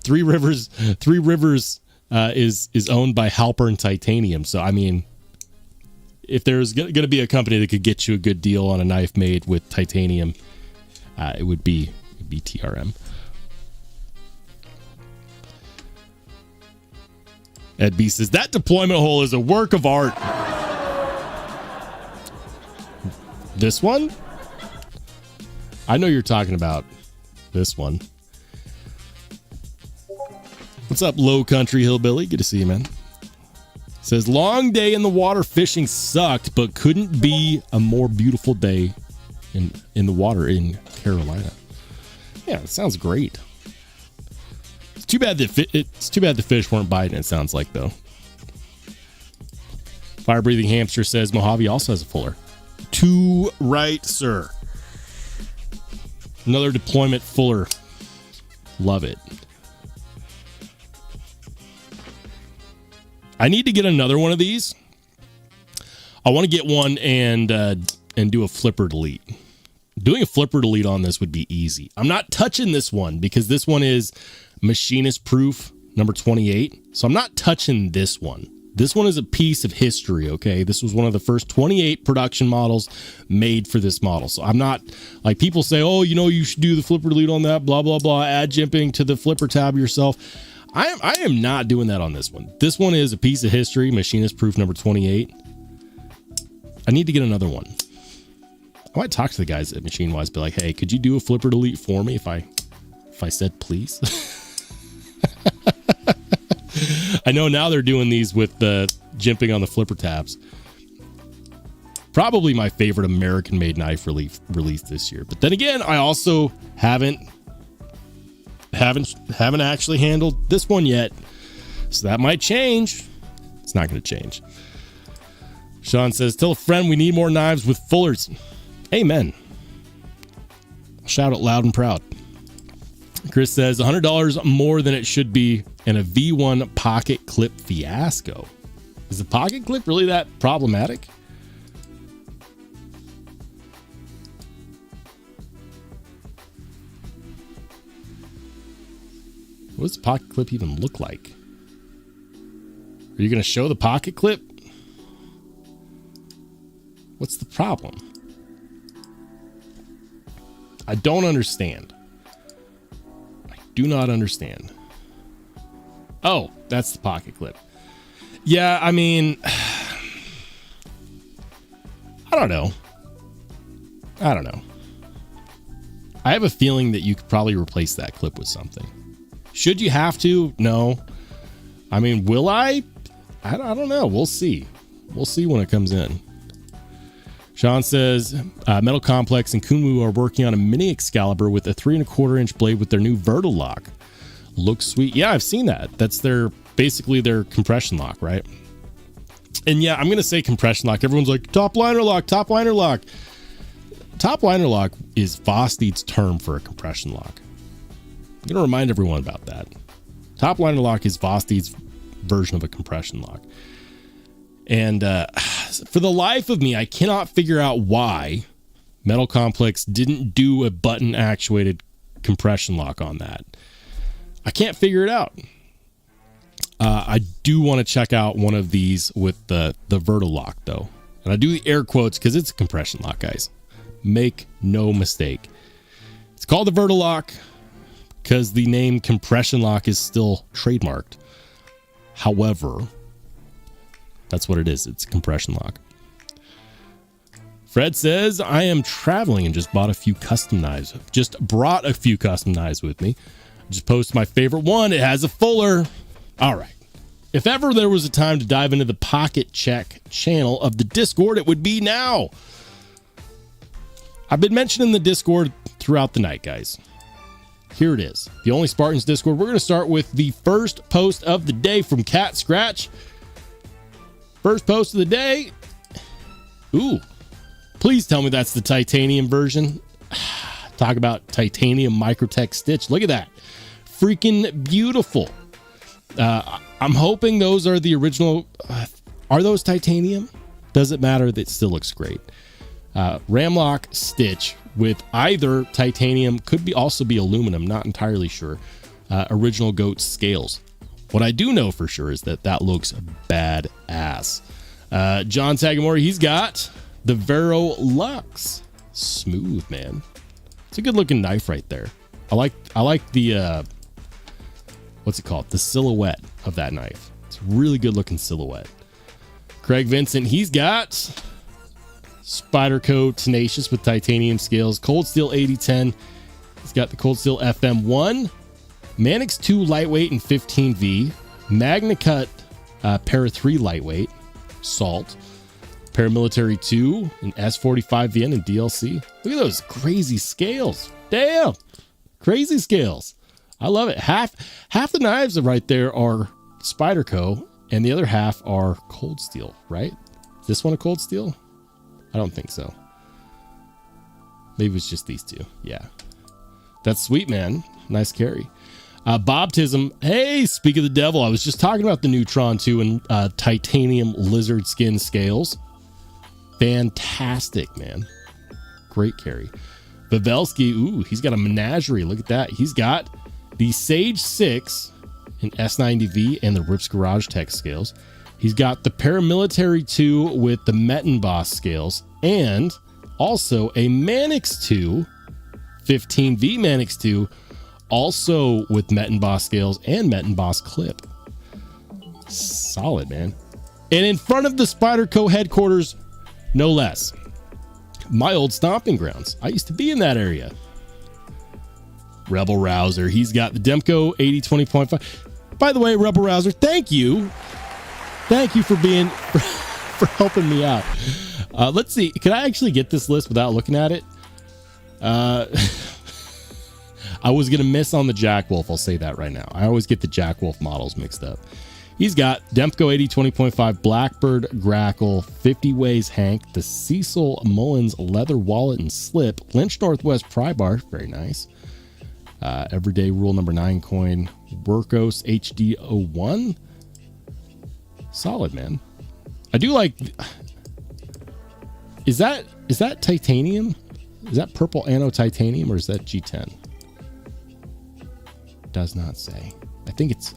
Three Rivers is owned by Halpern Titanium. So I mean, if there's going to be a company that could get you a good deal on a knife made with titanium, it would be TRM. Ed B says that deployment hole is a work of art. This one? I know you're talking about this one. What's up, Low Country Hillbilly? Good to see you, man. Says, long day in the water fishing sucked, but couldn't be a more beautiful day in the water in Carolina. Yeah, it sounds great. It's too bad the fish weren't biting, it sounds like, though. Fire Breathing Hamster says Mojave also has a fuller. Too right, sir. Another deployment fuller. Love it. I need to get another one of these. I want to get one and do a flipper delete. Doing a flipper delete on this would be easy. I'm not touching this one because this one is machinist proof number 28. So I'm not touching this one. This one is a piece of history, okay? This was one of the first 28 production models made for this model. So I'm not, like people say, oh, you know, you should do the flipper delete on that, blah, blah, blah, add jimping to the flipper tab yourself. I am not doing that on this one. This one is a piece of history, machinist proof number 28. I need to get another one. I might talk to the guys at Machine Wise, be like, hey, could you do a flipper delete for me if I said please? I know now they're doing these with the jimping on the flipper tabs. Probably my favorite American-made knife released this year. But then again, I also haven't actually handled this one yet. So that might change. It's not going to change. Sean says, tell a friend we need more knives with fullers. Amen. Shout it loud and proud. Chris says $100 more than it should be in a V1 pocket clip fiasco. Is the pocket clip really that problematic? What does the pocket clip even look like? Are you going to show the pocket clip? What's the problem? I don't understand. I do not understand. Oh, that's the pocket clip. Yeah, I mean, I don't know. I have a feeling that you could probably replace that clip with something. Should you have to? No. I mean, will I? I don't know. We'll see. We'll see when it comes in. Sean says, Metal Complex and Kumu are working on a mini Excalibur with a 3 1/4 inch blade with their new Vertal lock. Looks sweet. Yeah, I've seen that. That's basically their compression lock, right? And yeah, I'm going to say compression lock. Everyone's like, top liner lock, top liner lock. Top liner lock is Vosteed's term for a compression lock. I'm going to remind everyone about that. Top liner lock is Vosteed's version of a compression lock. And for the life of me, I cannot figure out why Metal Complex didn't do a button actuated compression lock on that. I can't figure it out. I do want to check out one of these with the Vertal lock though. And I do the air quotes because it's a compression lock, guys. Make no mistake. It's called the Vertal lock because the name compression lock is still trademarked. However, that's what it is. It's a compression lock. Fred says, I am traveling and just bought a few custom knives. Just brought a few custom knives with me. Just posted my favorite one. It has a fuller. All right. If ever there was a time to dive into the pocket check channel of the Discord, it would be now. I've been mentioning the Discord throughout the night, guys. Here it is. The Only Spartans Discord. We're going to start with the first post of the day from Cat Scratch. First post of the day. Ooh. Please tell me that's the titanium version. Talk about titanium microtech stitch. Look at that. Freaking beautiful. I'm hoping those are the original. Are those titanium? Doesn't matter. That still looks great. Ramlock stitch with either titanium, could be also be aluminum, not entirely sure. Original goat scales. What I do know for sure is that looks badass. John Sagamore, he's got the Vero Lux. Smooth, man. It's a good looking knife right there. I like the what's it called? The silhouette of that knife. It's a really good looking silhouette. Craig Vincent, he's got Spyderco Tenacious with titanium scales, Cold Steel 8010. He's got the Cold Steel FM1, Manix 2 lightweight and 15V, Magna Cut Para 3 lightweight, Salt, Paramilitary 2, and S45VN and DLC. Look at those crazy scales. Damn, crazy scales. I love it. Half the knives right there are Spyderco, and the other half are Cold Steel, right? Is this one a Cold Steel? I don't think so. Maybe it's just these two. Yeah. That's sweet, man. Nice carry. Bobtism. Hey, speak of the devil. I was just talking about the Neutron 2 and titanium lizard skin scales. Fantastic, man. Great carry. Pavelski. Ooh, he's got a menagerie. Look at that. He's got the Sage 6 in S90V and the Rips Garage Tech scales. He's got the Paramilitary 2 with the Mettenboss scales and also a Manix 2, 15V Manix 2, also with Mettenboss scales and Mettenboss clip. Solid, man. And in front of the Spyderco headquarters, no less, my old stomping grounds. I used to be in that area. Rebel Rouser. He's got the Demko 8020.5. By the way, Rebel Rouser, thank you. Thank you for being for helping me out. Let's see. Can I actually get this list without looking at it? I was going to miss on the Jack Wolf. I'll say that right now. I always get the Jack Wolf models mixed up. He's got Demko 8020.5, Blackbird Grackle, 50 Ways Hank, the Cecil Mullins leather wallet and slip, Lynch Northwest pry bar, very nice. Everyday Rule number 9 coin, Workos HD01. Solid, man. I do like. Is that titanium? Is that purple anno titanium or is that G10? Does not say. I think it's.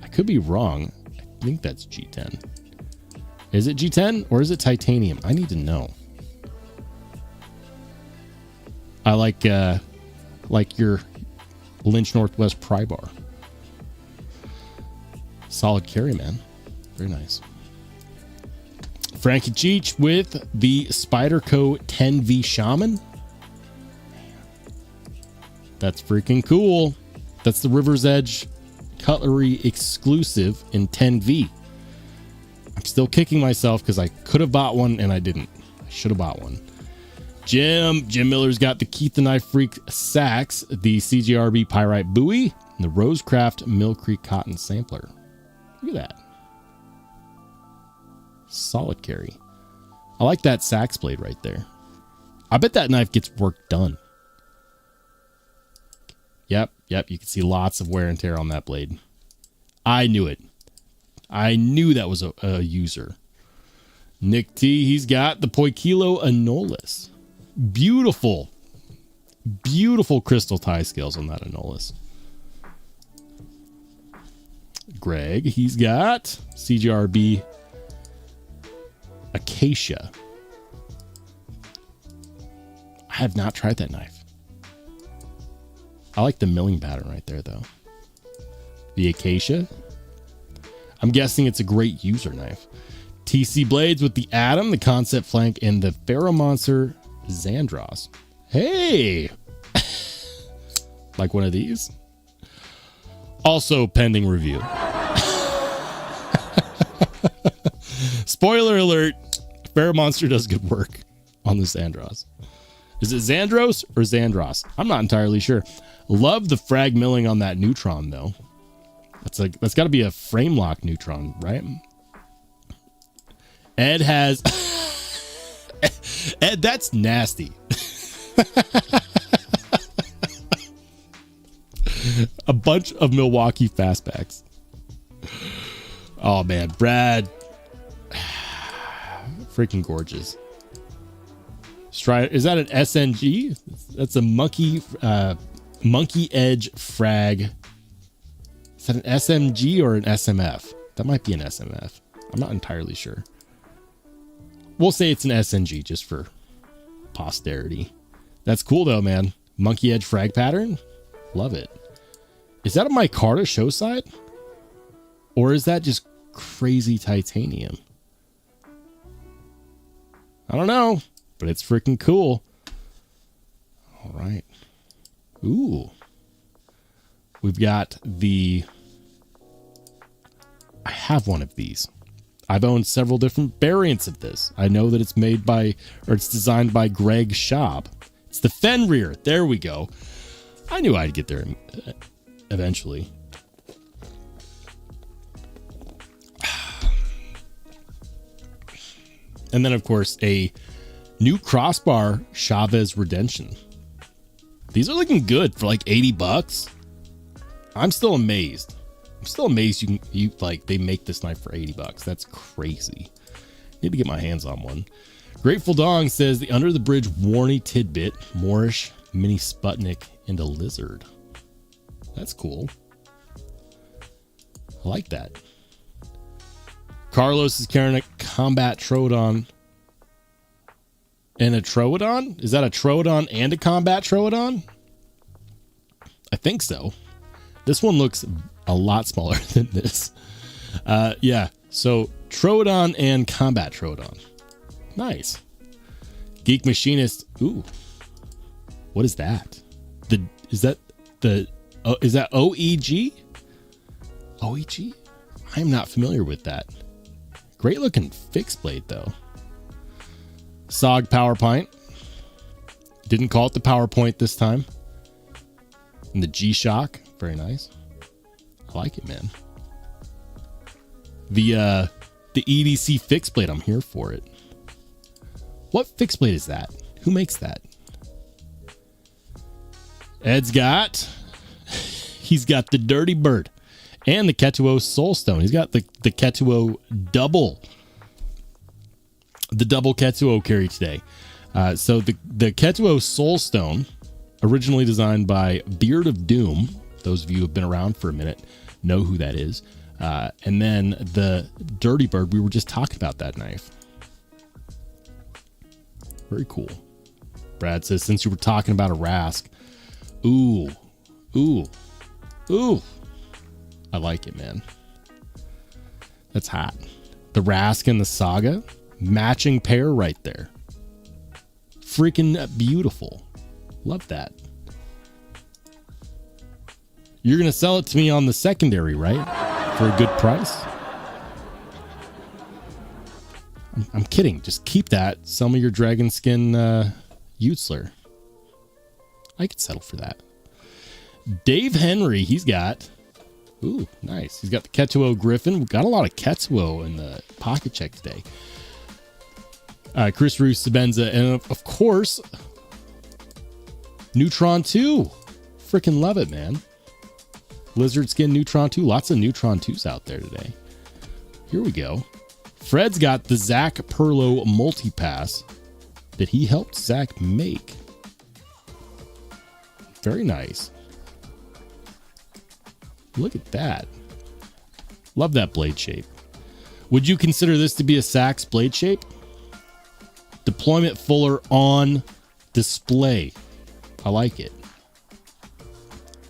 I could be wrong. I think that's G10. Is it G10 or is it titanium? I need to know. I like your Lynch Northwest pry bar. Solid carry, man. Very nice. Frankie Cheech with the Spyderco 10V Shaman. That's freaking cool. That's the River's Edge cutlery exclusive in 10V. I'm still kicking myself because I could have bought one and I didn't. I should have bought one. Jim Miller's got the Keith the Knife Freak Sax, the CGRB Pyrite Buoy, and the Rosecraft Mill Creek Cotton Sampler. Look at that. Solid carry. I like that sax blade right there. I bet that knife gets work done. Yep. You can see lots of wear and tear on that blade. I knew it. I knew that was a user. Nick T, he's got the Poikilo Anolis. Beautiful crystal tie scales on that Anolis. Greg, he's got CGRB Acacia. I have not tried that knife. I like the milling pattern right there, though. The Acacia. I'm guessing it's a great user knife. TC blades with the Atom, the Concept Flank, and the Ferromonster Xandros. Hey! Like one of these? Also pending review. Spoiler alert, Ferromonster does good work on the Xandros. Is it Xandros or Xandros? I'm not entirely sure. Love the frag milling on that neutron though. That's got to be a frame lock neutron, right? Ed has Ed, that's nasty. A bunch of Milwaukee fastbacks. Oh man, Brad, freaking gorgeous. Is that an SNG? That's a monkey edge frag. Is that an SMG or an SMF? That might be an SMF. I'm not entirely sure. We'll say it's an SNG just for posterity. That's cool though, man. Monkey edge frag pattern. Love it. Is that a micarta show side? Or is that just crazy titanium? I don't know, but it's freaking cool. All right. Ooh. We've got the... I have one of these. I've owned several different variants of this. I know that it's made by, or it's designed by Greg Schaub. It's the Fenrir. There we go. I knew I'd get there eventually. And then, of course, a new crossbar Chavez Redemption. These are looking good for like 80 bucks. I'm still amazed. They make this knife for 80 bucks. That's crazy. Need to get my hands on one. Grateful Dong says the Under the Bridge Warney tidbit, Moorish, Mini Sputnik, and a lizard. That's cool. I like that. Carlos is carrying a Combat Troodon and a Troodon. Is that a Troodon and a Combat Troodon? I think so. This one looks a lot smaller than this. Yeah, so Troodon and Combat Troodon. Nice. Geek Machinist. Ooh. What is that? Is that OEG? OEG? I'm not familiar with that. Great looking fixed blade though. SOG PowerPoint. Didn't call it the PowerPoint this time. And the G-Shock. Very nice. I like it, man. The EDC fixed blade, I'm here for it. What fixed blade is that? Who makes that? He's got the Dirty Bird and the Ketuo Soulstone. He's got the Ketuo double. The double Ketuo carry today. So the Ketuo Soulstone, originally designed by Beard of Doom. Those of you who have been around for a minute know who that is. And then the Dirty Bird, we were just talking about that knife. Very cool. Brad says, since you were talking about a Rask, ooh. I like it, man. That's hot. The Rask and the Saga, matching pair right there. Freaking beautiful. Love that. You're going to sell it to me on the secondary, right? For a good price? I'm kidding. Just keep that. Sell me your dragon skin Utzler. I could settle for that. Dave Henry, he's got... Ooh, nice. He's got the Ketuo Griffin. We've got a lot of Ketuo in the pocket check today. Chris Roos, Sabenza, and of course, Neutron 2. Freaking love it, man. Lizard Skin Neutron 2. Lots of Neutron 2s out there today. Here we go. Fred's got the Zach Perlo Multipass that he helped Zach make. Very nice. Look at that. Love that blade shape. Would you consider this to be a Sachs blade shape? Deployment fuller on display. I like it.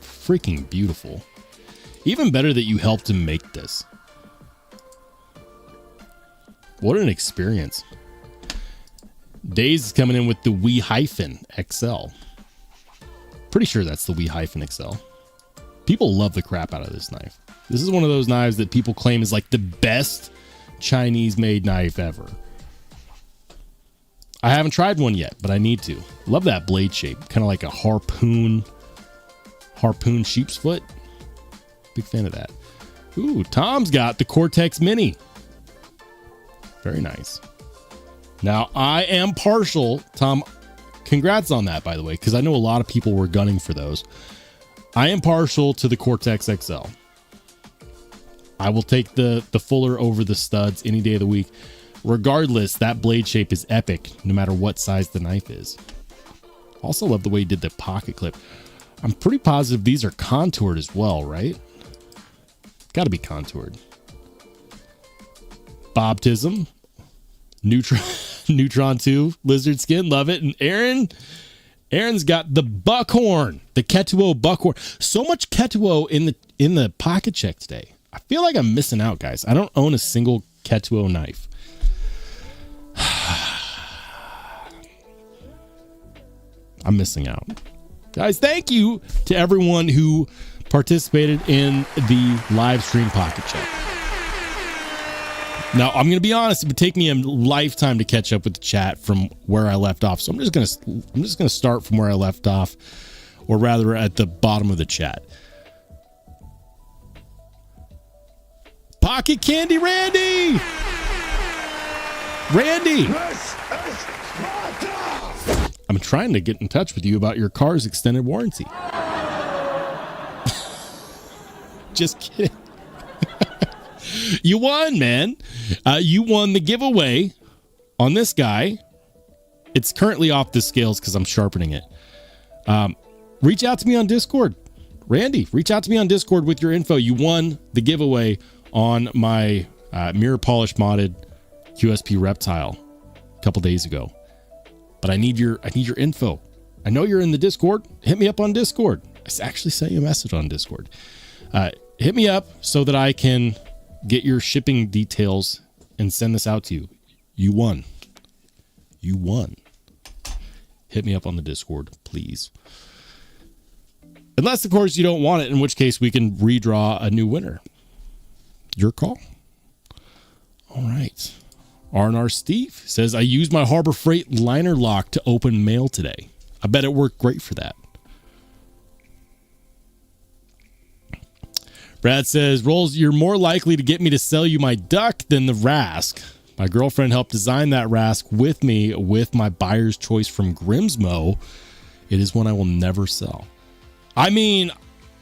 Freaking beautiful. Even better that you helped him make this. What an experience. Days is coming in with the We-XL. Pretty sure that's the We-XL. People love the crap out of this knife. This is one of those knives that people claim is like the best Chinese made knife ever. I haven't tried one yet, but I need to. Love that blade shape. Kind of like a harpoon sheep's foot. Big fan of that. Ooh, Tom's got the Cortex Mini. Very nice. Now, I am partial. Tom, congrats on that, by the way, because I know a lot of people were gunning for those. I am partial to the Cortex XL. I will take the fuller over the studs any day of the week. Regardless, that blade shape is epic, no matter what size the knife is. Also love the way he did the pocket clip. I'm pretty positive these are contoured as well, right? Got to be contoured. Bobtism. Neutron 2. Lizard skin. Love it. And Aaron's got the buckhorn. The Ketuo buckhorn. So much Ketuo in the pocket check today. I feel like I'm missing out, guys. I don't own a single Ketuo knife. I'm missing out. Guys, thank you to everyone who participated in the live stream pocket check. Now, I'm going to be honest, it would take me a lifetime to catch up with the chat from where I left off. So I'm just going to start from where I left off, or rather at the bottom of the chat. Pocket Candy Randy! Randy! I'm trying to get in touch with you about your car's extended warranty. Just kidding. You won, man. You won the giveaway on this guy. It's currently off the scales because I'm sharpening it. Reach out to me on Discord. Randy, reach out to me on Discord with your info. You won the giveaway on my mirror polish modded QSP reptile a couple days ago. But I need your info. I know you're in the Discord. Hit me up on Discord. I actually sent you a message on Discord. Hit me up so that I can get your shipping details and send this out to you. You won. You won. Hit me up on the Discord, please. Unless, of course, you don't want it, in which case we can redraw a new winner. Your call. All right. R&R Steve says, I used my Harbor Freight liner lock to open mail today. I bet it worked great for that. Brad says, Rolls, you're more likely to get me to sell you my duck than the Rask. My girlfriend helped design that Rask with me with my buyer's choice from Grimsmo. It is one I will never sell. I mean,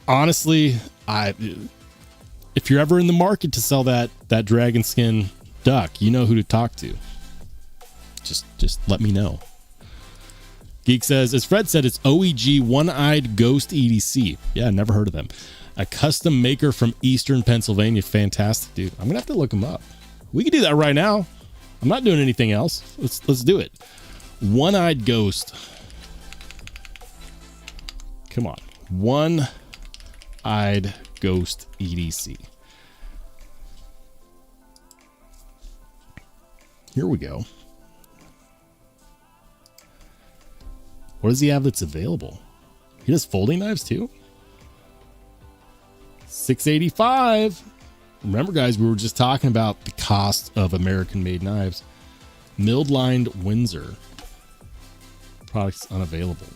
honestly, if you're ever in the market to sell that dragon skin duck, you know who to talk to. Just let me know. Geek says, as Fred said, it's OEG One-Eyed Ghost EDC. Yeah, never heard of them. A custom maker from Eastern Pennsylvania. Fantastic, dude. I'm gonna have to look them up. We can do that right now. I'm not doing anything else. Let's do it. One-Eyed Ghost. Come on. One-Eyed Ghost EDC. Here we go. What does he have that's available? He does folding knives too? $685. Remember, guys, we were just talking about the cost of American-made knives. Milled-lined Windsor. Products unavailable.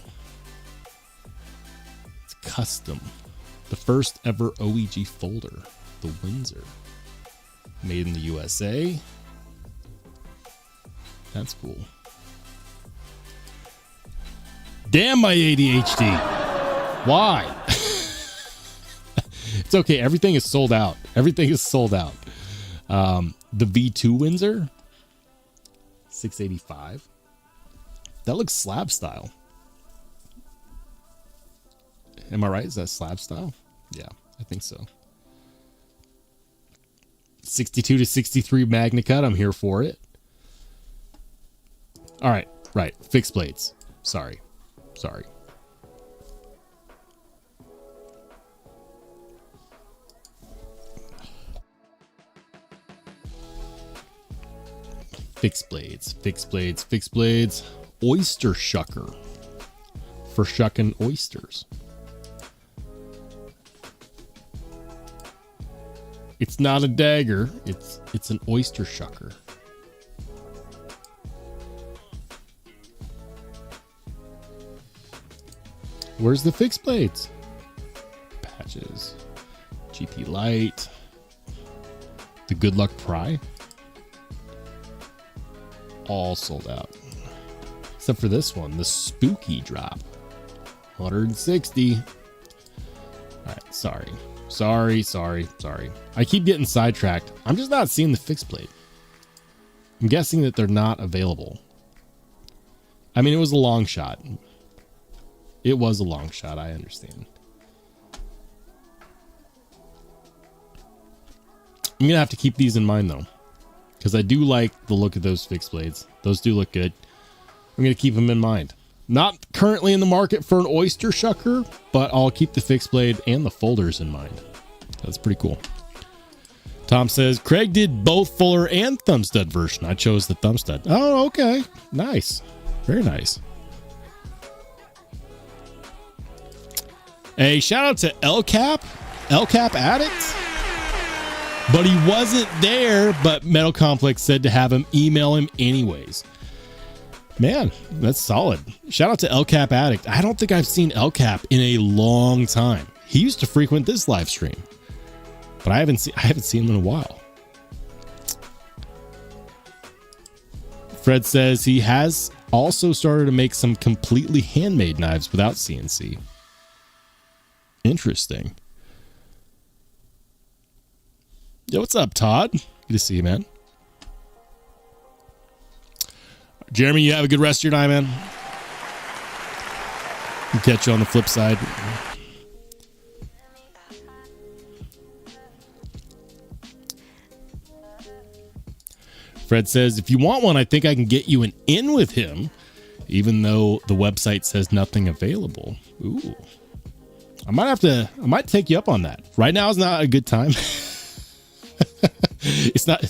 It's custom. The first ever OEG folder. The Windsor. Made in the USA. That's cool. Damn my ADHD. Why? It's okay. Everything is sold out. Everything is sold out. The V2 Windsor, $685. That looks slab style. Am I right? Is that slab style? Yeah, I think so. 62 to 63 Magna Cut. I'm here for it. All right. Right. Fixed blades. Sorry. Fixed blades, fixed blades, fixed blades. Oyster shucker for shucking oysters. It's not a dagger. It's an oyster shucker. Where's the fixed blades? Patches. GP Light. The Good Luck Pry. All sold out. Except for this one, the Spooky Drop. 160. All right, sorry. I keep getting sidetracked. I'm just not seeing the fixed blade. I'm guessing that they're not available. I mean, it was a long shot. It was a long shot, I understand. I'm gonna have to keep these in mind though, because I do like the look of those fixed blades. Those do look good. I'm gonna keep them in mind. Not currently in the market for an oyster shucker, but I'll keep the fixed blade and the folders in mind. That's pretty cool. Tom says, Craig did both Fuller and thumb stud version. I chose the thumb stud. Oh, okay. Nice. Very nice. Hey, shout out to LCap Addict. But he wasn't there, but Metal Complex said to have him email him anyways. Man, that's solid. Shout out to LCap Addict. I don't think I've seen LCap in a long time. He used to frequent this live stream, but I haven't seen him in a while. Fred says he has also started to make some completely handmade knives without CNC. Interesting. Yo, what's up, Todd? Good to see you, man. Jeremy, you have a good rest of your night, man. I'll catch you on the flip side. Fred says, if you want one, I think I can get you an in with him, even though the website says nothing available. Ooh. I might take you up on that. Right now is not a good time. It's not,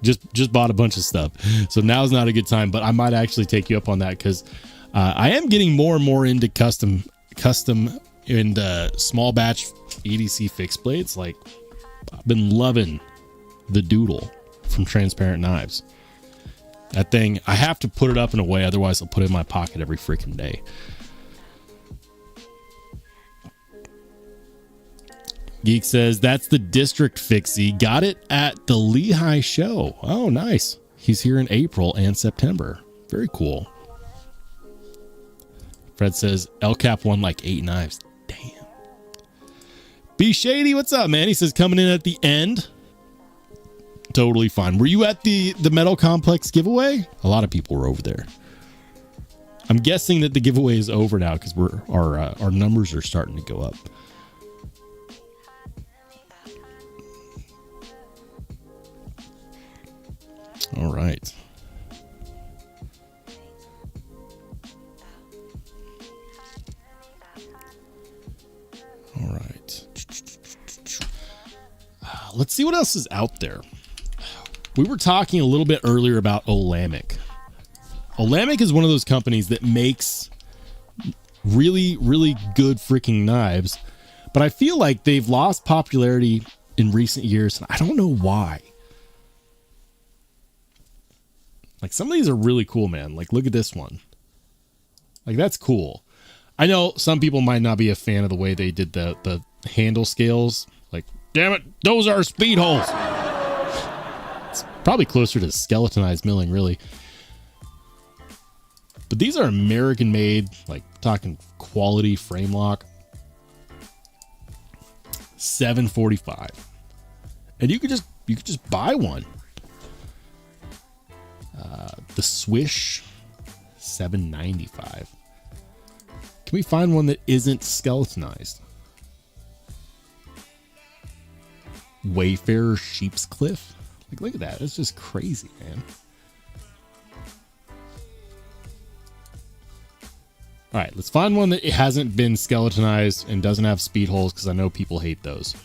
just bought a bunch of stuff. So now is not a good time, but I might actually take you up on that because I am getting more and more into custom and small batch EDC fixed blades. Like, I've been loving the Doodle from Transparent Knives. That thing, I have to put it up in a way, otherwise I'll put it in my pocket every freaking day. Geek says, that's the District Fixie. Got it at the Lehigh show. Oh, nice. He's here in April and September. Very cool. Fred says, LCap won like 8 knives. Damn. B Shady, what's up, man? He says, coming in at the end. Totally fine. Were you at the Metal Complex giveaway? A lot of people were over there. I'm guessing that the giveaway is over now because our numbers are starting to go up. All right. All right. Let's see what else is out there. We were talking a little bit earlier about Olamic. Olamic is one of those companies that makes really, really good freaking knives, but I feel like they've lost popularity in recent years, and I don't know why. Like, some of these are really cool, man. Like, look at this one. Like, that's cool. I know some people might not be a fan of the way they did the handle scales. Like, damn it, those are speed holes. It's probably closer to skeletonized milling, really. But these are American made, like, talking quality frame lock. $745. And you could just buy one. The Swish, $795. Can we find one that isn't skeletonized? Wayfarer Sheep's Cliff. Like, look at that. That's just crazy, man. All right, let's find one that hasn't been skeletonized and doesn't have speed holes, because I know people hate those.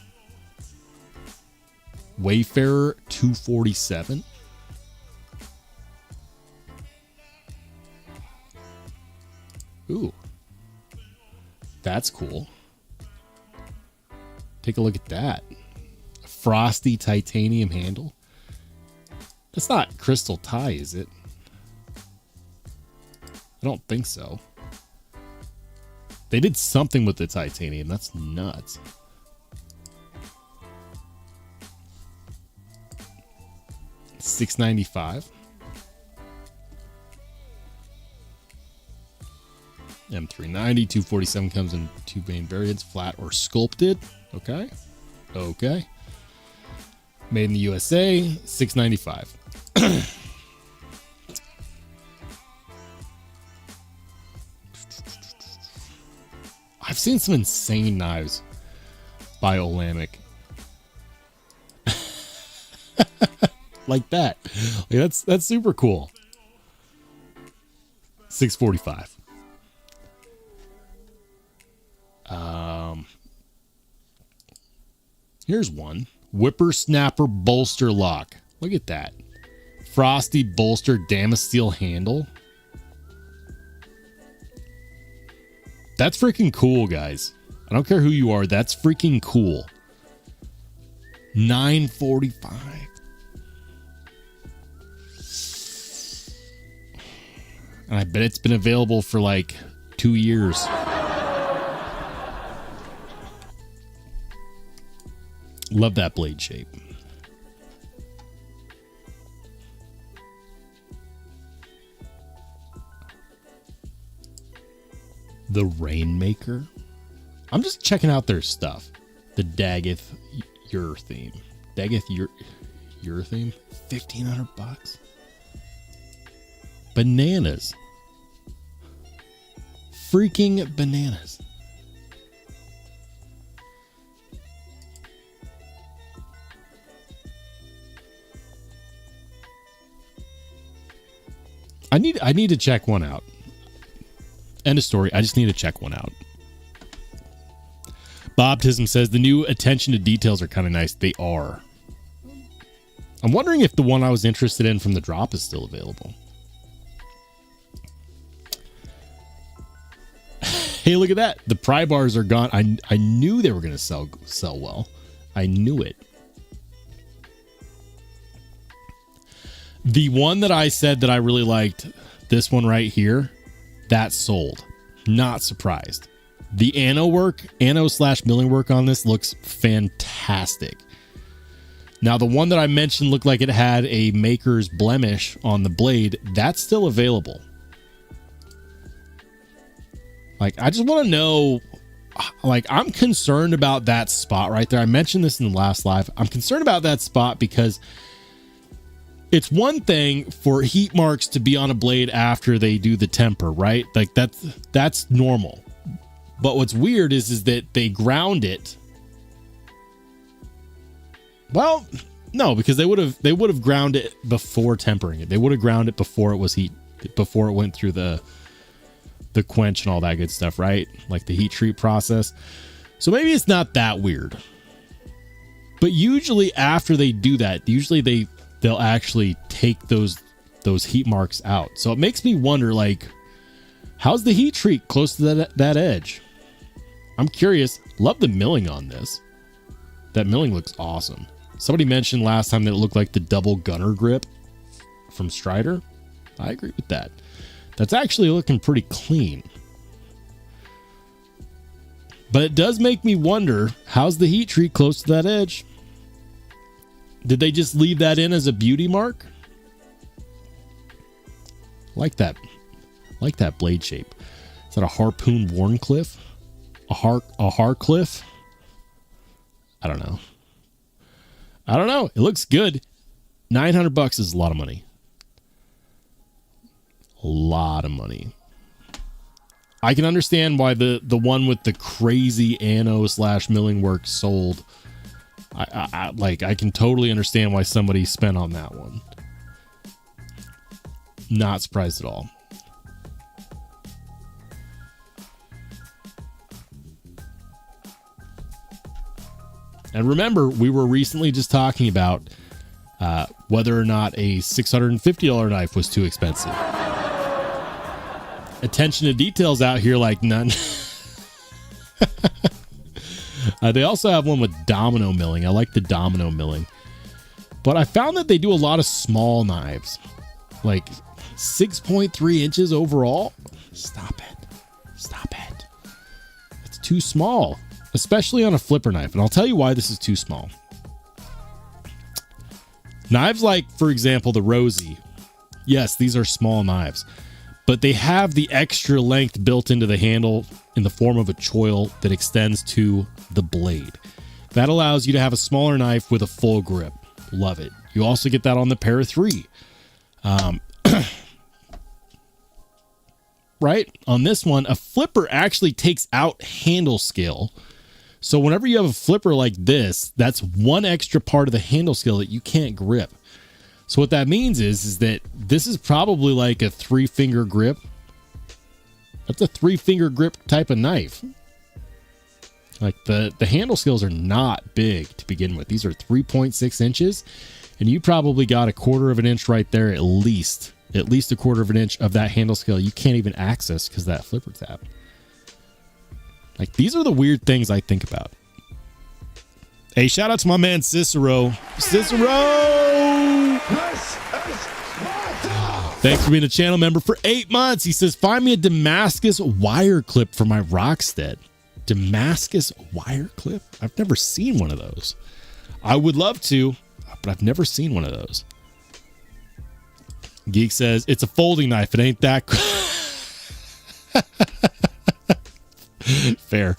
Wayfarer 247. That's cool. Take a look at that. A frosty titanium handle. That's not crystal tie, is it? I don't think so. They did something with the titanium. That's nuts. $695. M390, 247 comes in two main variants, flat or sculpted. Okay. Okay. Made in the USA, $695. I've seen some insane knives by Olamic. Like that. Like that's super cool. $645. Here's one. Whippersnapper bolster lock. Look at that. Frosty bolster Damasteel handle. That's freaking cool, guys. I don't care who you are. That's freaking cool. $945. And I bet it's been available for like 2 years. Love that blade shape. The Rainmaker. I'm just checking out their stuff. The Daggett urethane. Daggett urethane. $1,500. Bananas. Freaking bananas. I need to check one out. End of story. I just need to check one out. Bobtism says the new attention to details are kind of nice. They are. I'm wondering if the one I was interested in from the drop is still available. Hey, look at that. The pry bars are gone. I knew they were going to sell well. I knew it. The one that I said that I really liked, this one right here, that sold. Not surprised. The ano/milling work on this looks fantastic. Now, the one that I mentioned looked like it had a maker's blemish on the blade. That's still available. Like, I just want to know, like, I'm concerned about that spot right there. I mentioned this in the last live. I'm concerned about that spot because it's one thing for heat marks to be on a blade after they do the temper, right? Like that's normal. But what's weird is that they ground it. Well, no, because they would have ground it before tempering it. They would have ground it before it was before it went through the quench and all that good stuff, right? Like the heat treat process. So maybe it's not that weird. But usually after they do that, they'll actually take those heat marks out. So it makes me wonder, like, how's the heat treat close to that edge? I'm curious. Love the milling on this. That milling looks awesome. Somebody mentioned last time that it looked like the double gunner grip from Strider. I agree with that. That's actually looking pretty clean. But it does make me wonder, how's the heat treat close to that edge? Did they just leave that in as a beauty mark? Like that blade shape. Is that a Harpoon Warncliffe? A Harcliffe? I don't know. It looks good. $900 is a lot of money. A lot of money. I can understand why the one with the crazy ano/milling work sold. I can totally understand why somebody spent on that one. Not surprised at all. And remember, we were recently just talking about whether or not a $650 knife was too expensive. Attention to details out here like none. They also have one with domino milling. I like the domino milling. But I found that they do a lot of small knives. Like 6.3 inches overall. Stop it. Stop it. It's too small. Especially on a flipper knife. And I'll tell you why this is too small. Knives like, for example, the Rosie. Yes, these are small knives. But they have the extra length built into the handle in the form of a choil that extends to the blade. That allows you to have a smaller knife with a full grip. Love it. You also get that on the Para 3. Right? On this one, a flipper actually takes out handle scale. So whenever you have a flipper like this, that's one extra part of the handle scale that you can't grip. So what that means is that this is probably like a 3-finger grip. That's a 3-finger grip type of knife. Like the handle scales are not big to begin with. These are 3.6 inches, and you probably got a 1/4 of an inch right there at least a 1/4 of an inch of that handle scale you can't even access because that flipper tab. Like, these are the weird things I think about. Hey, shout out to my man Cicero. Thanks for being a channel member for 8 months. He says, find me a Damascus wire clip for my Rockstead. Damascus wire clip? I've never seen one of those. I would love to, but I've never seen one of those. Geek says, it's a folding knife. It ain't that. Fair.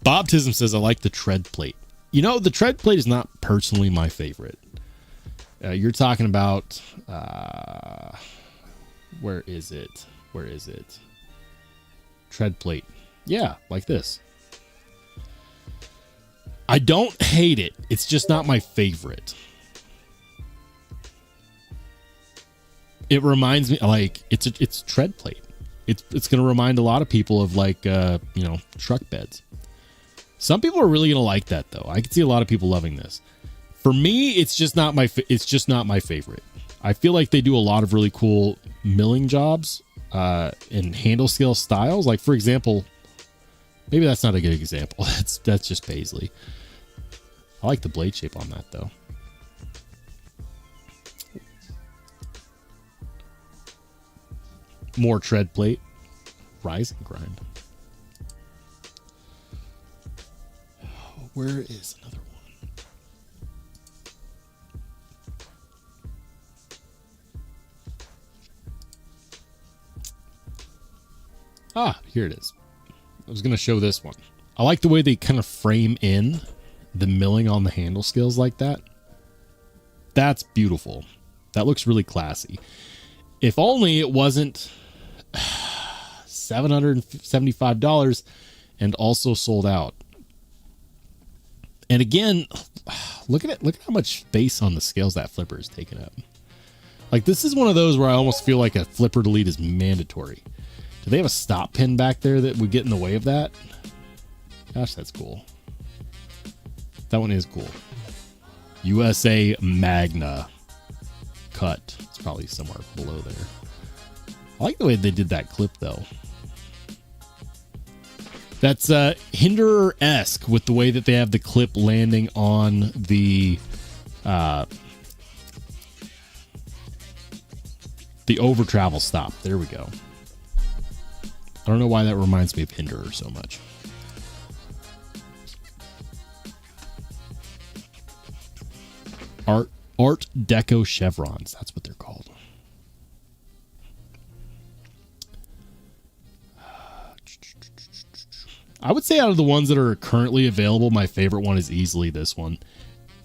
Bobtism says, I like the tread plate. You know, the tread plate is not personally my favorite. You're talking about, where is it? Where is it? Tread plate. Yeah, like this. I don't hate it. It's just not my favorite. It reminds me, like, it's tread plate. It's going to remind a lot of people of, like, you know, truck beds. Some people are really going to like that, though. I can see a lot of people loving this. For me, it's just not my favorite. I feel like they do a lot of really cool milling jobs and handle scale styles. Like, for example, maybe that's not a good example. That's just paisley. I like the blade shape on that, though. More tread plate. Rise and grind. Where is another one? Ah, here it is. I was going to show this one. I like the way they kind of frame in the milling on the handle scales like that. That's beautiful. That looks really classy. If only it wasn't $775 and also sold out. And again, look at it. Look at how much space on the scales that flipper is taking up. Like, this is one of those where I almost feel like a flipper delete is mandatory. Do they have a stop pin back there that would get in the way of that? Gosh, that's cool. That one is cool. USA Magna cut. It's probably somewhere below there. I like the way they did that clip, though. That's Hinderer-esque with the way that they have the clip landing on the over travel stop. There we go. I don't know why that reminds me of Hinderer so much. Art Deco chevrons. That's what they're called. I would say out of the ones that are currently available, my favorite one is easily this one.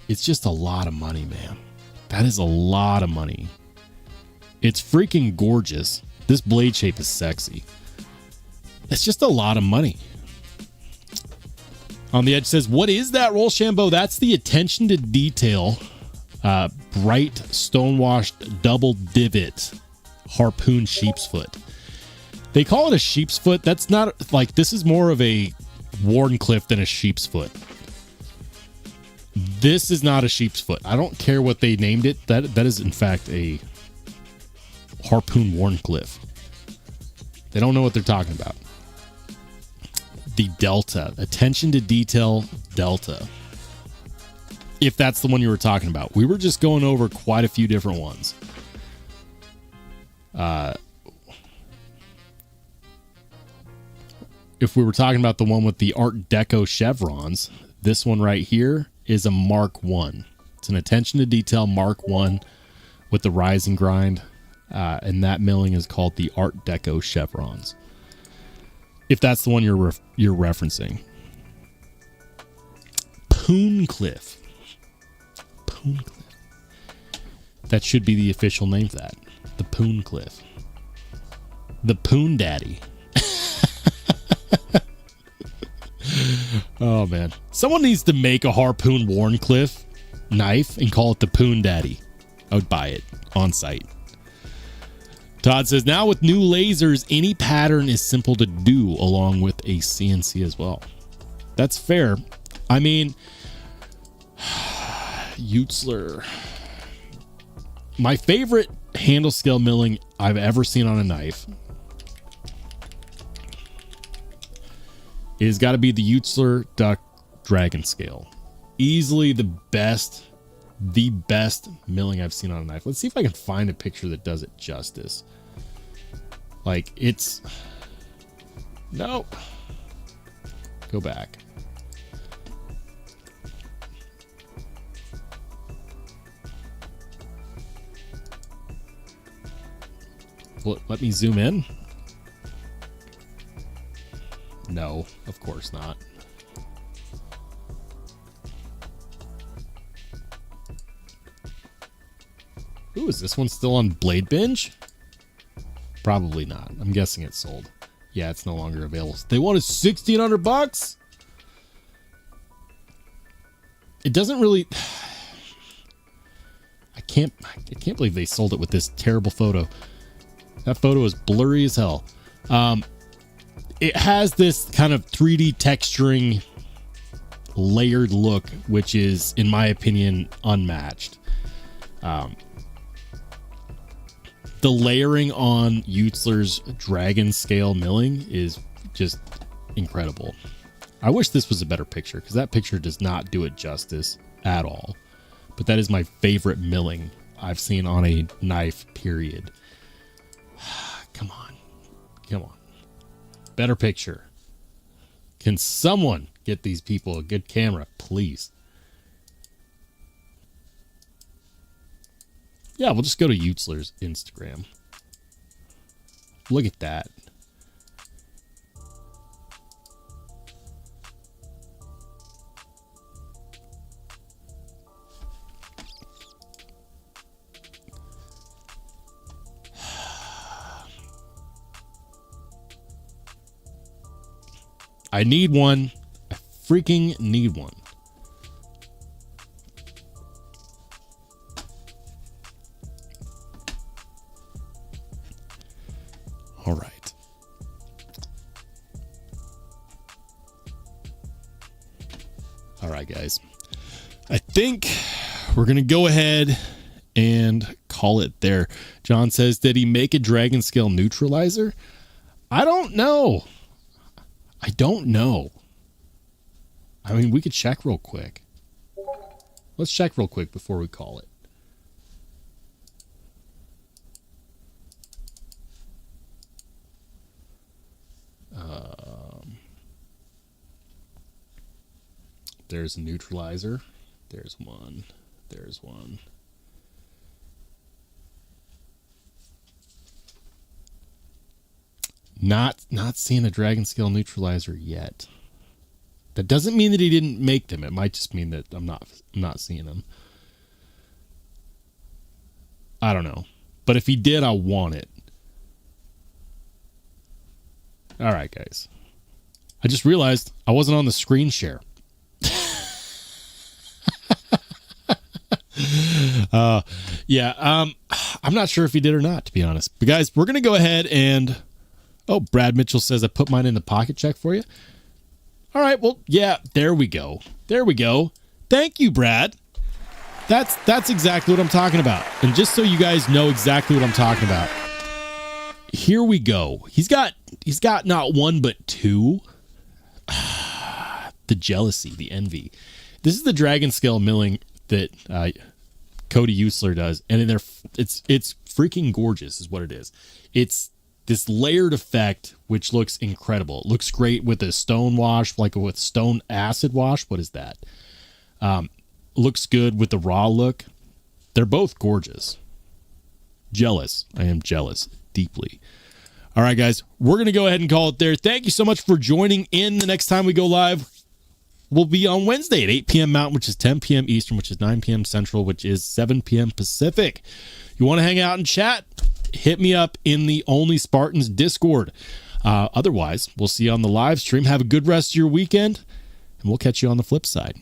It's just a lot of money, man. That is a lot of money. It's freaking gorgeous. This blade shape is sexy. It's just a lot of money. On the Edge says, what is that, Rollshambo? That's the attention to detail, bright stonewashed double divot harpoon sheep's foot. They call it a sheep's foot. That's not, like, this is more of a Warncliffe than a sheep's foot. This is not a sheep's foot. I don't care what they named it. That is, in fact, a harpoon Warncliffe. They don't know what they're talking about. The Delta. Attention to detail Delta. If that's the one you were talking about. We were just going over quite a few different ones. If we were talking about the one with the Art Deco chevrons, this one right here is a Mark 1. It's an attention to detail Mark 1 with the rise and grind. And that milling is called the Art Deco chevrons. If that's the one you're referencing. Pooncliff. Pooncliff. That should be the official name for that. The Pooncliff. The Poon Daddy. Oh, man. Someone needs to make a Harpoon Warncliffe knife and call it the Poon Daddy. I would buy it on site. Todd says, now with new lasers, any pattern is simple to do along with a CNC as well. That's fair. I mean, Utzler. My favorite handle scale milling I've ever seen on a knife is got to be the Utzler Duck Dragon Scale. Easily the best milling I've seen on a knife. Let's see if I can find a picture that does it justice. Like, it's... Nope. Go back. Let me zoom in. No, of course not. Ooh, is this one still on Blade Binge? Probably not. I'm guessing it's sold. Yeah, it's no longer available. They wanted $1,600. It doesn't really. I can't believe they sold it with this terrible photo. That photo is blurry as hell. It has this kind of 3D texturing, layered look, which is, in my opinion, unmatched. The layering on Utzler's Dragon Scale milling is just incredible. I wish this was a better picture, because that picture does not do it justice at all. But that is my favorite milling I've seen on a knife, period. Come on. Come on. Better picture. Can someone get these people a good camera, please? Yeah, we'll just go to Utzler's Instagram. Look at that. I need one. I freaking need one. All right. All right, guys. I think we're going to go ahead and call it there. John says, did he make a Dragon Scale neutralizer? I don't know. I don't know. I mean, we could check real quick. Let's check real quick before we call it. There's a neutralizer. There's one. There's one. Not seeing a Dragon Scale neutralizer yet. That doesn't mean that he didn't make them. It might just mean that I'm not seeing them. I don't know. But if he did, I want it. All right, guys. I just realized I wasn't on the screen share. I'm not sure if he did or not, to be honest. But guys, we're going to go ahead and... Oh, Brad Mitchell says I put mine in the pocket check for you. All right, well, yeah, there we go. There we go. Thank you, Brad. That's exactly what I'm talking about. And just so you guys know exactly what I'm talking about, here we go. He's got not one but two. The jealousy, the envy. This is the dragon scale milling that Cody Usler does, and it's freaking gorgeous, is what it is. It's this layered effect, which looks incredible. It looks great with a stone wash, like with stone acid wash. What is that? Looks good with the raw look. They're both gorgeous. Jealous. I am jealous deeply. All right, guys, we're going to go ahead and call it there. Thank you so much for joining in. The next time we go live, we'll be on Wednesday at 8 p.m. Mountain, which is 10 p.m. Eastern, which is 9 p.m. Central, which is 7 p.m. Pacific. You want to hang out and chat? Hit me up in the Only Spartans Discord. Otherwise, we'll see you on the live stream. Have a good rest of your weekend, and we'll catch you on the flip side.